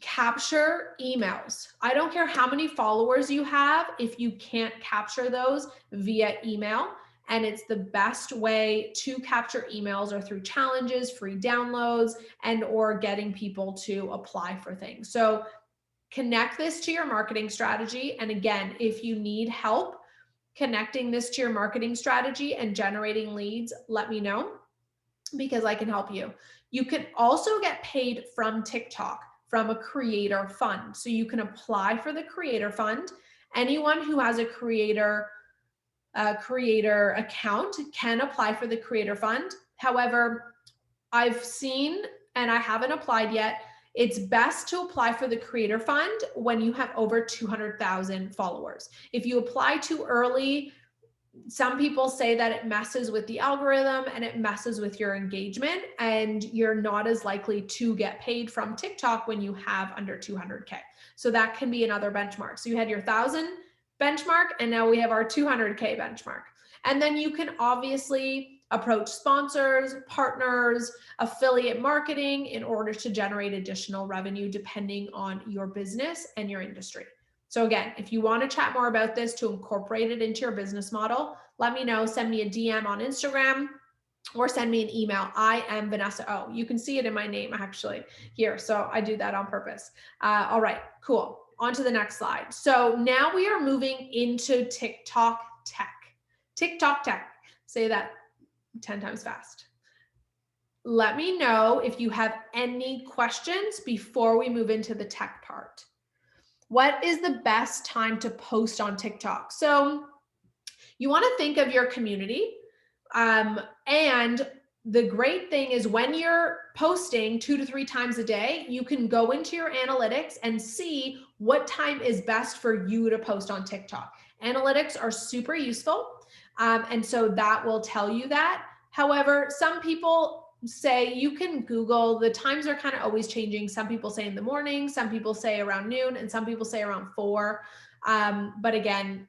capture emails. I don't care how many followers you have if you can't capture those via email. And it's the best way to capture emails are through challenges, free downloads, and or getting people to apply for things. So connect this to your marketing strategy. And again, if you need help connecting this to your marketing strategy and generating leads, let me know, because I can help you. You can also get paid from TikTok from a creator fund. So you can apply for the creator fund. Anyone who has a creator account can apply for the creator fund. However, I've seen, and I haven't applied yet, it's best to apply for the creator fund when you have over 200,000 followers. If you apply too early, some people say that it messes with the algorithm and it messes with your engagement, and you're not as likely to get paid from TikTok when you have under 200K. So that can be another benchmark. So you had your 1,000 benchmark, and now we have our 200K benchmark. And then you can obviously approach sponsors, partners, affiliate marketing in order to generate additional revenue depending on your business and your industry. So again, if you want to chat more about this to incorporate it into your business model, let me know. Send me a DM on Instagram or send me an email. I am Vanessa O. You can see it in my name actually here. So I do that on purpose. All right, cool. On to the next slide. So now we are moving into TikTok tech. TikTok tech. Say that 10 times fast. Let me know if you have any questions before we move into the tech part. What is the best time to post on TikTok? So you want to think of your community. And the great thing is when you're posting 2 to 3 times a day, you can go into your analytics and see what time is best for you to post on TikTok. Analytics are super useful. And so that will tell you that. However, some people say you can Google, the times are kind of always changing. Some people say in the morning, some people say around noon, and some people say around 4. But again,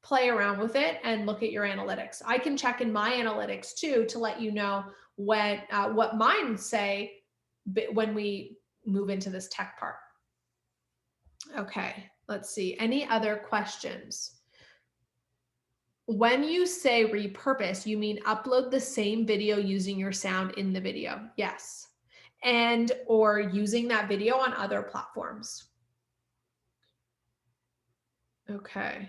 play around with it and look at your analytics. I can check in my analytics too to let you know what mine say when we move into this tech part. Okay, let's see. Any other questions? When you say repurpose, you mean upload the same video using your sound in the video. Yes. And or using that video on other platforms. Okay.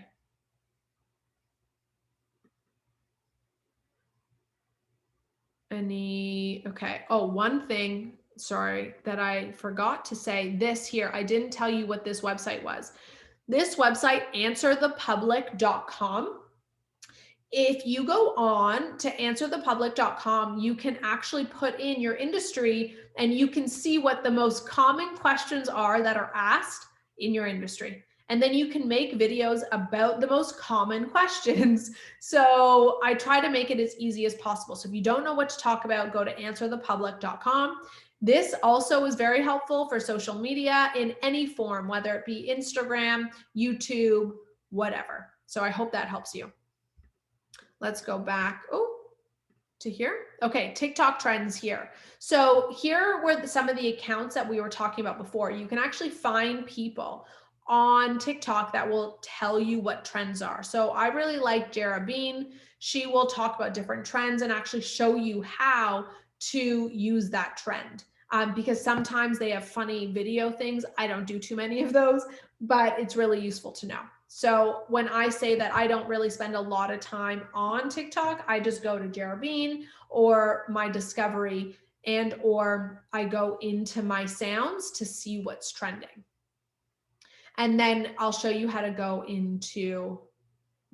Okay. Oh, one thing, sorry, that I forgot to say this here. I didn't tell you what this website was. This website, answerthepublic.com. If you go on to answerthepublic.com, you can actually put in your industry and you can see what the most common questions are that are asked in your industry. And then you can make videos about the most common questions. So I try to make it as easy as possible. So if you don't know what to talk about, go to answerthepublic.com. This also is very helpful for social media in any form, whether it be Instagram, YouTube, whatever. So I hope that helps you. Let's go back to here. Okay, TikTok trends here. So here were some of the accounts that we were talking about before. You can actually find people on TikTok that will tell you what trends are. So I really like Jara Bean. She will talk about different trends and actually show you how to use that trend. Because sometimes they have funny video things. I don't do too many of those, but it's really useful to know. So when I say that I don't really spend a lot of time on TikTok, I just go to Jara Bean or my discovery, and or I go into my sounds to see what's trending. And then I'll show you how to go into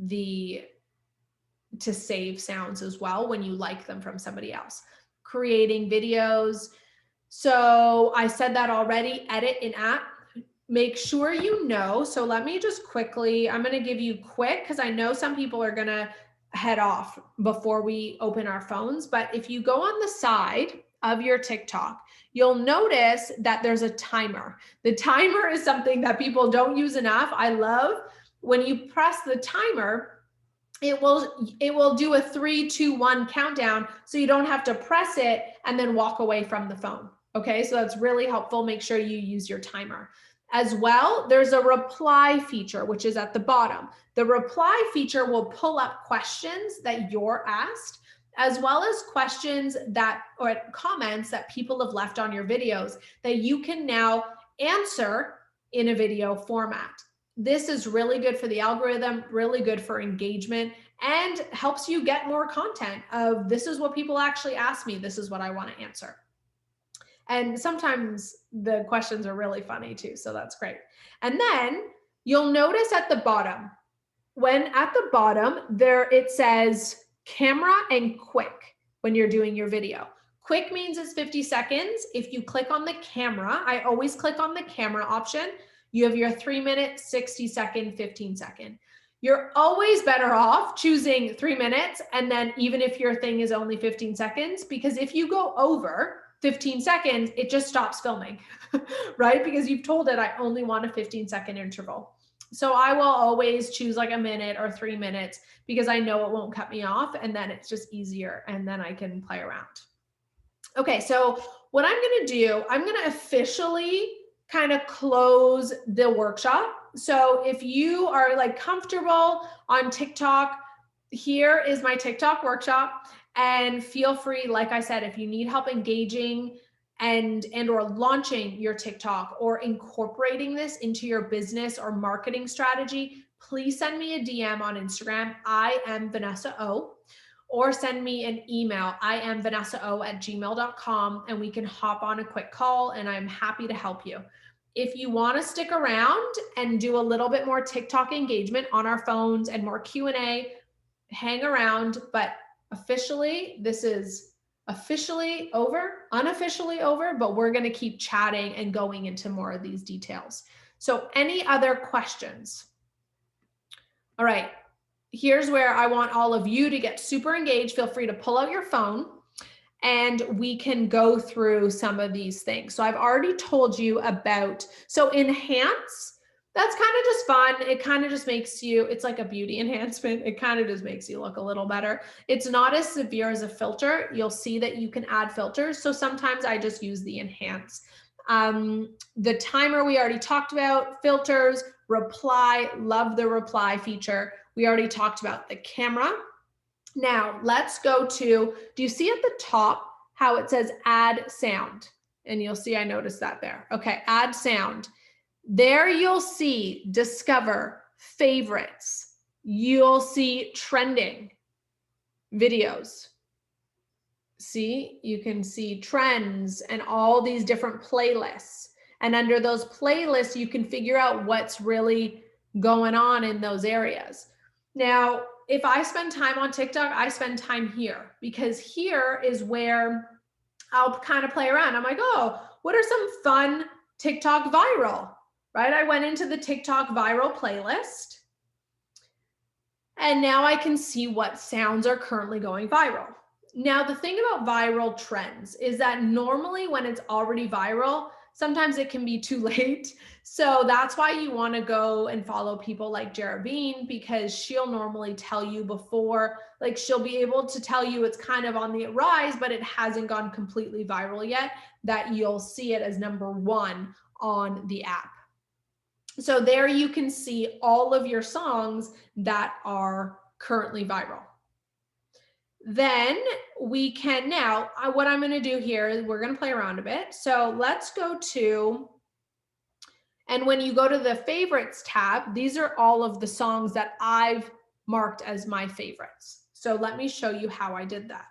to save sounds as well when you like them from somebody else. Creating videos. So I said that already, edit in app. Make sure you know. So let me just quickly, I'm going to give you quick, because I know some people are going to head off before we open our phones. But if you go on the side of your TikTok, you'll notice that there's a timer. The timer is something that people don't use enough. I love when you press the timer, it will do a 3, 2, 1 countdown, so you don't have to press it and then walk away from the phone. Okay, so that's really helpful. Make sure you use your timer. As well, there's a reply feature, which is at the bottom. The reply feature will pull up questions that you're asked, as well as questions that, or comments that people have left on your videos that you can now answer in a video format. This is really good for the algorithm, really good for engagement, and helps you get more content of this is what people actually ask me, this is what I want to answer. And sometimes the questions are really funny too, so that's great. And then you'll notice at the bottom, when at the bottom there it says camera and quick when you're doing your video. Quick means it's 50 seconds. If you click on the camera, I always click on the camera option. You have your 3-minute, 60-second, 15-second. You're always better off choosing 3 minutes, and then even if your thing is only 15 seconds, because if you go over 15 seconds, it just stops filming, right? Because you've told it, I only want a 15-second interval. So I will always choose like a minute or 3 minutes because I know it won't cut me off, and then it's just easier, and then I can play around. Okay, so what I'm gonna do, I'm gonna officially kind of close the workshop. So if you are like comfortable on TikTok, here is my TikTok workshop, and feel free, like I said, if you need help engaging and or launching your TikTok or incorporating this into your business or marketing strategy, please send me a DM on Instagram. I am Vanessa O. Or send me an email. I am vanessao@gmail.com, and we can hop on a quick call, and I'm happy to help you. If you want to stick around and do a little bit more TikTok engagement on our phones and more Q&A, hang around. But officially, this is officially over, unofficially over, but we're going to keep chatting and going into more of these details. So any other questions? All right. Here's where I want all of you to get super engaged. Feel free to pull out your phone and we can go through some of these things. So I've already told you about, so enhance, that's kind of just fun. It kind of just makes you, it's like a beauty enhancement. It kind of just makes you look a little better. It's not as severe as a filter. You'll see that you can add filters. So sometimes I just use the enhance. The timer we already talked about, filters, reply, love the reply feature. We already talked about the camera. Now let's go to, do you see at the top how it says add sound? And you'll see, I noticed that there. Okay, add sound. There you'll see discover, favorites. You'll see trending videos. See, you can see trends and all these different playlists. And under those playlists, you can figure out what's really going on in those areas. Now, if I spend time on TikTok, I spend time here because here is where I'll kind of play around. I'm like, oh, what are some fun TikTok viral, right? I went into the TikTok viral playlist and now I can see what sounds are currently going viral. Now, the thing about viral trends is that normally when it's already viral, sometimes it can be too late. So that's why you want to go and follow people like Jara Bean, because she'll normally tell you before, like she'll be able to tell you it's kind of on the rise, but it hasn't gone completely viral yet, that you'll see it as #1 on the app. So there you can see all of your songs that are currently viral. Then we can now, what I'm going to do here is we're going to play around a bit. So let's go to, and when you go to the favorites tab, these are all of the songs that I've marked as my favorites. So let me show you how I did that.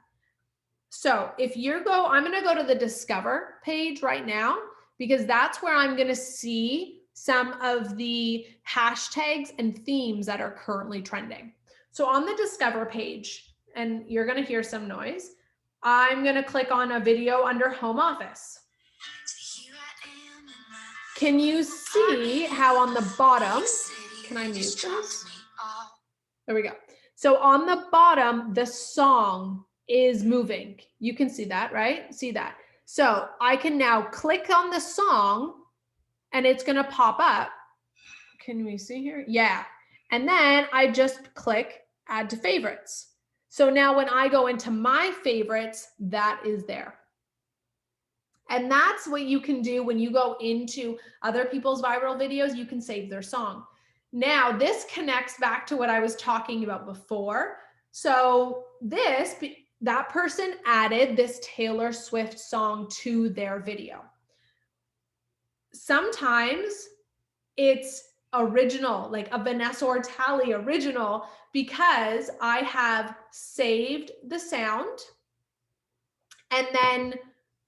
So if you go, I'm going to go to the Discover page right now, because that's where I'm going to see some of the hashtags and themes that are currently trending. So on the Discover page, and you're going to hear some noise, I'm going to click on a video under Home Office. Can you see how on the bottom, can I mute this? There we go. So on the bottom, the song is moving. You can see that, right? See that. So I can now click on the song and it's going to pop up. Can we see here? Yeah. And then I just click add to favorites. So now when I go into my favorites, that is there. And that's what you can do when you go into other people's viral videos. You can save their song. Now, this connects back to what I was talking about before. So that person added this Taylor Swift song to their video. Sometimes it's original, like a Vanessa Ortali original, because I have saved the sound and then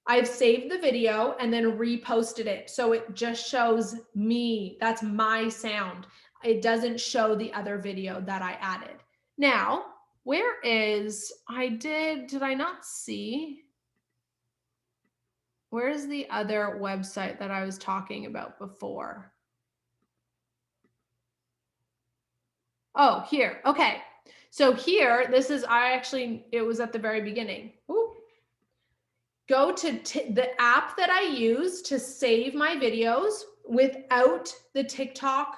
I've saved the video and then reposted it. So it just shows me, that's my sound. It doesn't show the other video that I added. Now, where is, did I not see? Where's the other website that I was talking about before? Oh, here, okay. So here, this is, it was at the very beginning. Ooh. Go to the app that I use to save my videos without the TikTok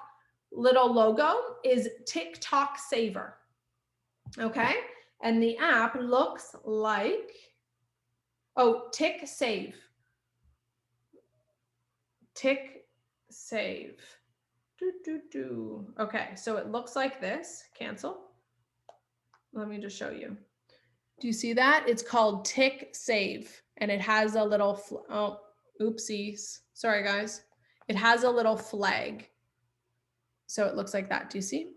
little logo is TikTok Saver. Okay. And the app looks like, oh, Tick Save. Tick Save. Okay. So it looks like this. Cancel. Let me just show you. Do you see that? It's called Tick Save. And it has a little, oh, oopsies. Sorry, guys. It has a little flag. So it looks like that. Do you see?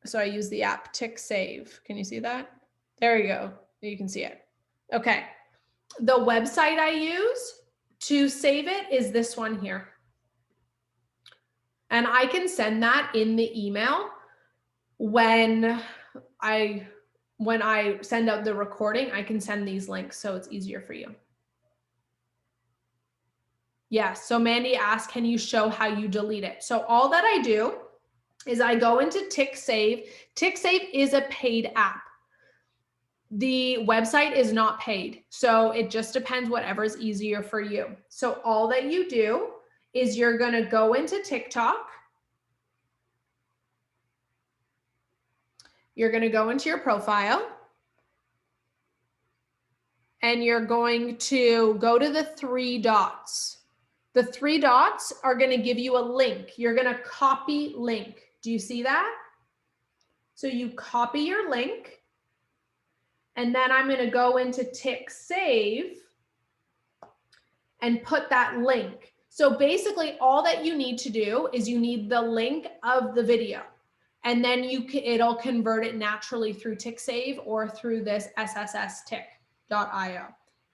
So I use the app Tick Save. Can you see that? There you go. You can see it. Okay. The website I use to save it is this one here. And I can send that in the email when I send out the recording. I can send these links so it's easier for you. Yes. So Mandy asked, can you show how you delete it? So all that I do is I go into Tick Save. Tick Save is a paid app. The website is not paid. So it just depends whatever's easier for you. So all that you do is you're going to go into TikTok. You're going to go into your profile. And you're going to go to the 3 dots. The 3 dots are going to give you a link. You're going to copy link. Do you see that? So you copy your link. And then I'm going to go into Tick Save and put that link. So basically all that you need to do is you need the link of the video. And then it'll convert it naturally through Tick Save or through this sssstick.io.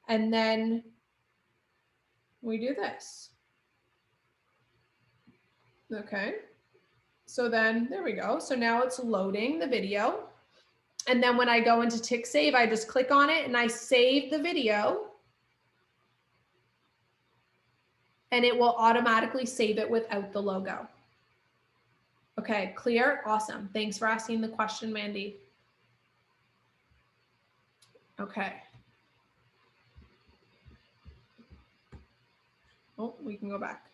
And then we do this. Okay. So then there we go. So now it's loading the video. And then when I go into Tick Save, I just click on it and I save the video. And it will automatically save it without the logo. Okay, clear? Awesome. Thanks for asking the question, Mandy. Okay. Oh, we can go back.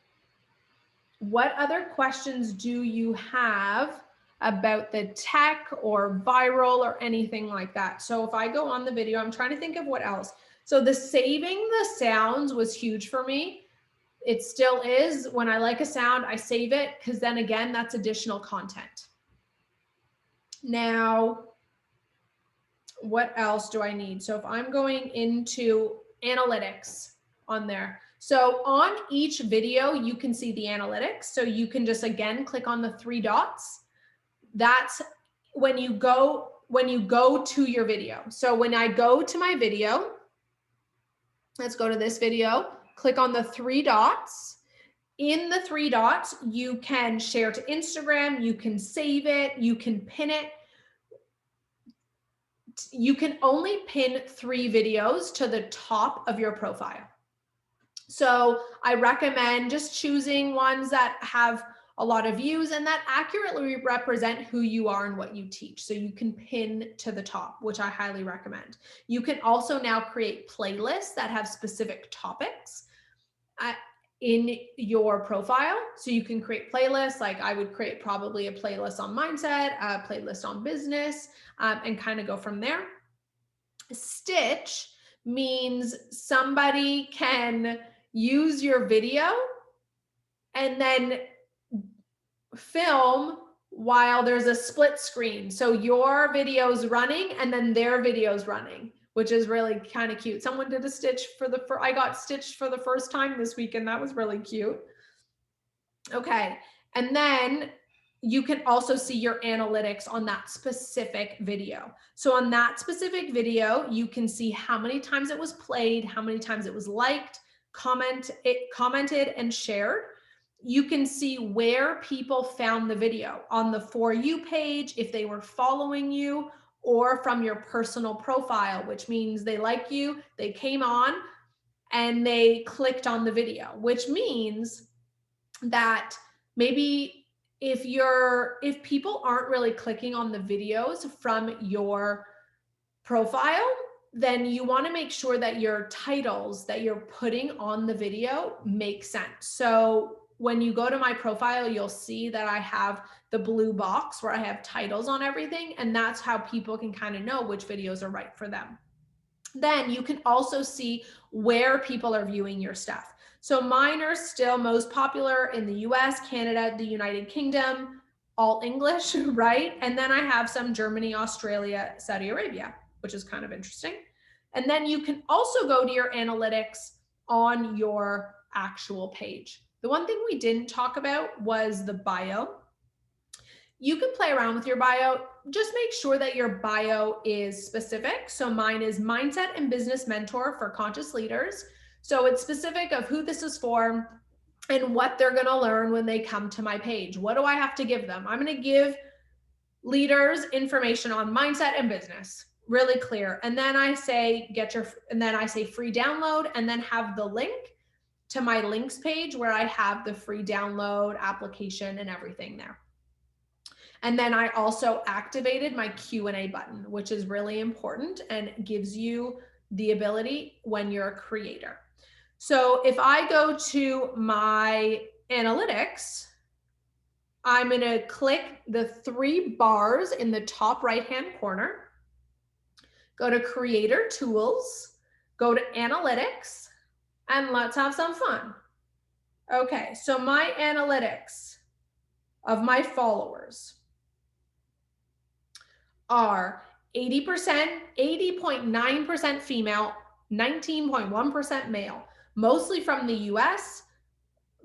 What other questions do you have about the tech or viral or anything like that? So if I go on the video, I'm trying to think of what else. So the saving the sounds was huge for me. it still is. When I like a sound, I save it, because then again, that's additional content. Now, what else do I need? So if I'm going into analytics on there, so on each video, you can see the analytics. So you can just, again, click on the 3 dots. That's when you go to your video. So when I go to my video, let's go to this video, click on the 3 dots. In the 3 dots, you can share to Instagram, you can save it, you can pin it. You can only pin 3 videos to the top of your profile. So I recommend just choosing ones that have a lot of views and that accurately represent who you are and what you teach. So you can pin to the top, which I highly recommend. You can also now create playlists that have specific topics in your profile. So you can create playlists. Like I would create probably a playlist on mindset, a playlist on business, and kind of go from there. Stitch means somebody can use your video and then film while there's a split screen. So your video's running and then their video's running, which is really kind of cute. Someone did a stitch I got stitched for the first time this week, and that was really cute. Okay. And then you can also see your analytics on that specific video. So on that specific video, you can see how many times it was played, how many times it was liked, commented and shared. You can see where people found the video on the For You page, if they were following you, or from your personal profile, which means they like you, they came on and they clicked on the video, which means that maybe if people aren't really clicking on the videos from your profile, then you want to make sure that your titles that you're putting on the video make sense. So when you go to my profile, you'll see that I have the blue box where I have titles on everything, and that's how people can kind of know which videos are right for them. Then you can also see where people are viewing your stuff. So mine are still most popular in the US, Canada, the United Kingdom, all English, right? And then I have some Germany, Australia, Saudi Arabia, which is kind of interesting. And then you can also go to your analytics on your actual page. The one thing we didn't talk about was the bio. You can play around with your bio. Just make sure that your bio is specific. So mine is Mindset and Business Mentor for Conscious Leaders. So it's specific of who this is for and what they're going to learn when they come to my page. What do I have to give them? I'm going to give leaders information on mindset and business, really clear. And then I say free download, and then have the link to my links page where I have the free download application and everything there. And then I also activated my Q&A button, which is really important and gives you the ability when you're a creator. So if I go to my analytics, I'm going to click the 3 bars in the top right-hand corner, go to Creator Tools, go to Analytics, and let's have some fun. Okay, so my analytics of my followers are 80.9% female, 19.1% male, mostly from the US,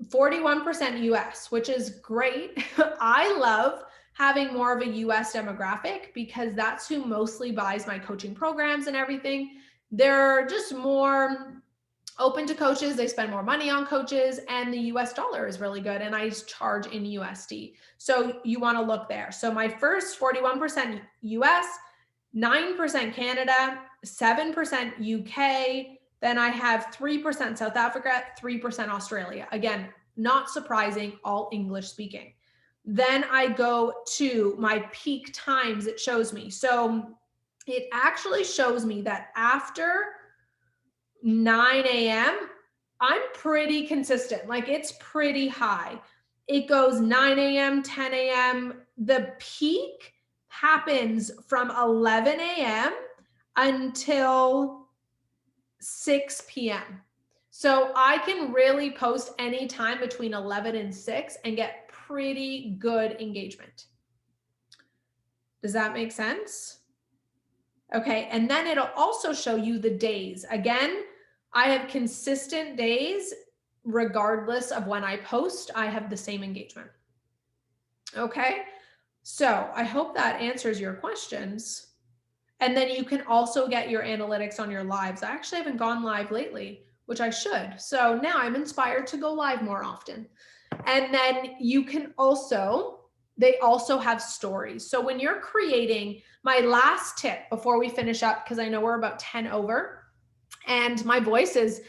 41% US, which is great. I love having more of a US demographic because that's who mostly buys my coaching programs and everything. They're just more open to coaches. They spend more money on coaches, and the US dollar is really good, and I charge in USD. So you want to look there. So my first 41% US, 9% Canada, 7% UK, then I have 3% South Africa, 3% Australia. Again, not surprising, all English speaking. Then I go to my peak times it shows me. So it actually shows me that after 9 a.m., I'm pretty consistent. Like it's pretty high. It goes 9 a.m., 10 a.m. The peak happens from 11 a.m. until 6 p.m. So I can really post anytime between 11 and 6 and get pretty good engagement. Does that make sense? Okay, and then it'll also show you the days. Again, I have consistent days regardless of when I post, I have the same engagement. Okay, so I hope that answers your questions. And then you can also get your analytics on your lives. I actually haven't gone live lately, which I should. So now I'm inspired to go live more often. And then you can also, they also have stories. So when you're creating, my last tip before we finish up, because I know we're about 10 over and my voice is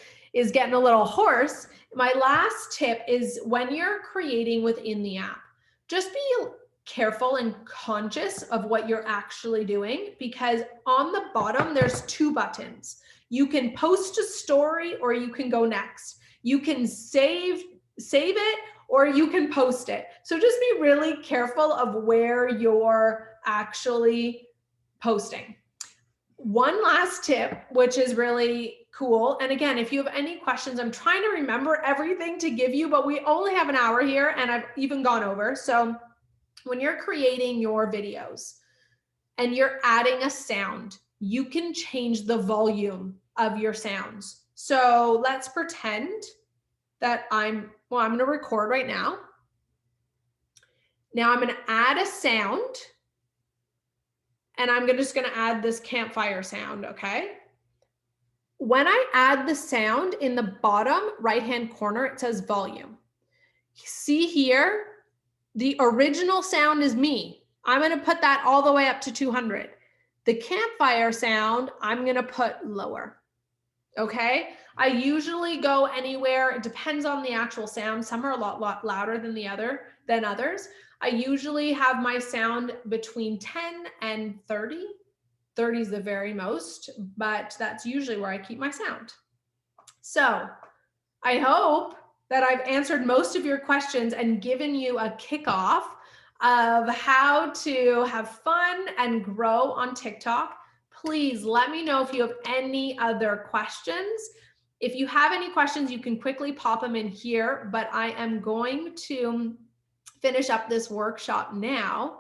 getting a little hoarse. My last tip is when you're creating within the app, just be careful and conscious of what you're actually doing, because on the bottom, there's two buttons. You can post a story or you can go next. You can save it or you can post it. So just be really careful of where you're actually posting. One last tip, which is really cool. And again, if you have any questions, I'm trying to remember everything to give you, but we only have an hour here and I've even gone over. So when you're creating your videos and you're adding a sound, you can change the volume of your sounds. So let's pretend that I'm going to record right now. Now I'm going to add a sound and I'm just going to add this campfire sound, okay? When I add the sound in the bottom right-hand corner, it says volume. See here, the original sound is me. I'm going to put that all the way up to 200. The campfire sound, I'm going to put lower. Okay. I usually go anywhere. It depends on the actual sound. Some are a lot louder than others. I usually have my sound between 10 and 30. 30 is the very most, but that's usually where I keep my sound. So I hope that I've answered most of your questions and given you a kickoff of how to have fun and grow on TikTok. Please let me know if you have any other questions. If you have any questions, you can quickly pop them in here, but I am going to finish up this workshop now.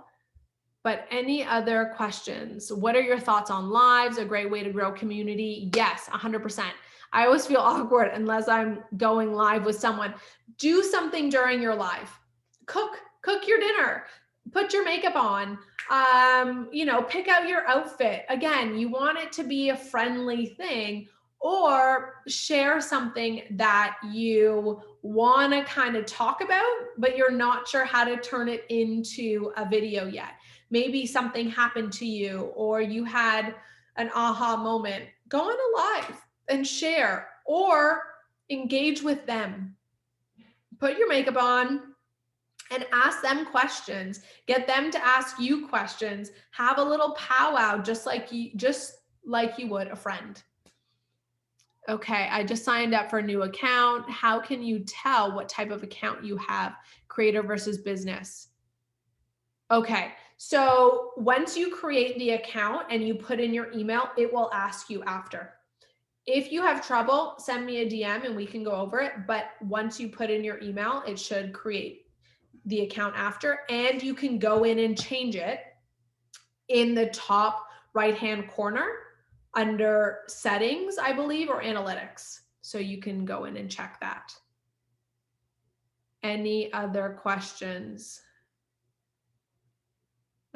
But any other questions? What are your thoughts on lives? A great way to grow community? Yes, 100%. I always feel awkward unless I'm going live with someone. Do something during your live. Cook your dinner. Put your makeup on. Pick out your outfit. Again, you want it to be a friendly thing, or share something that you want to kind of talk about, but you're not sure how to turn it into a video yet. Maybe something happened to you or you had an aha moment. Go on a live and share, or engage with them. Put your makeup on and ask them questions. Get them to ask you questions. Have a little powwow just like you would a friend. Okay, I just signed up for a new account. How can you tell what type of account you have, creator versus business? Okay, so once you create the account and you put in your email, it will ask you after. If you have trouble, send me a DM and we can go over it. But once you put in your email, it should create the account after, and you can go in and change it in the top right-hand corner under settings, I believe, or analytics. So you can go in and check that. Any other questions?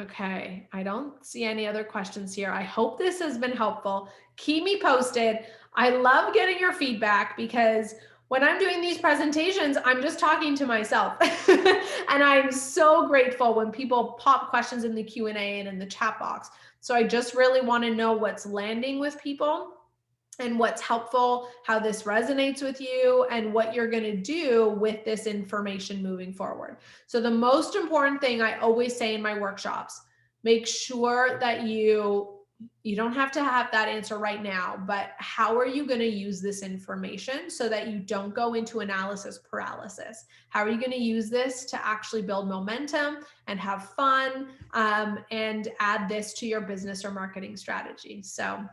Okay, I don't see any other questions here. I hope this has been helpful. Keep me posted. I love getting your feedback because when I'm doing these presentations, I'm just talking to myself. And I'm so grateful when people pop questions in the Q&A and in the chat box. So I just really want to know what's landing with people and what's helpful, how this resonates with you, and what you're going to do with this information moving forward. So the most important thing I always say in my workshops, make sure that you don't have to have that answer right now, but how are you going to use this information so that you don't go into analysis paralysis? How are you going to use this to actually build momentum and have fun, and add this to your business or marketing strategy? So,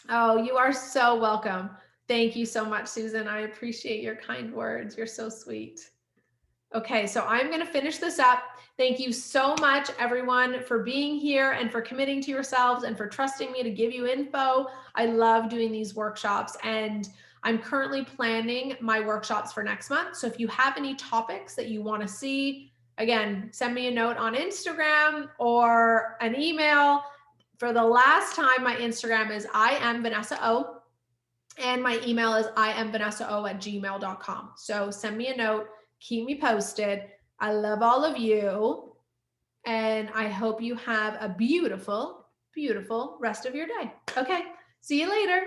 oh, you are so welcome. Thank you so much, Susan. I appreciate your kind words. You're so sweet. Okay, so I'm going to finish this up. Thank you so much, everyone, for being here and for committing to yourselves and for trusting me to give you info. I love doing these workshops, and I'm currently planning my workshops for next month. So if you have any topics that you want to see, again, send me a note on Instagram or an email. For the last time, my Instagram is I am Vanessa O, and my email is iamvanessao@gmail.com. So send me a note, keep me posted. I love all of you, and I hope you have a beautiful, beautiful rest of your day. Okay, see you later.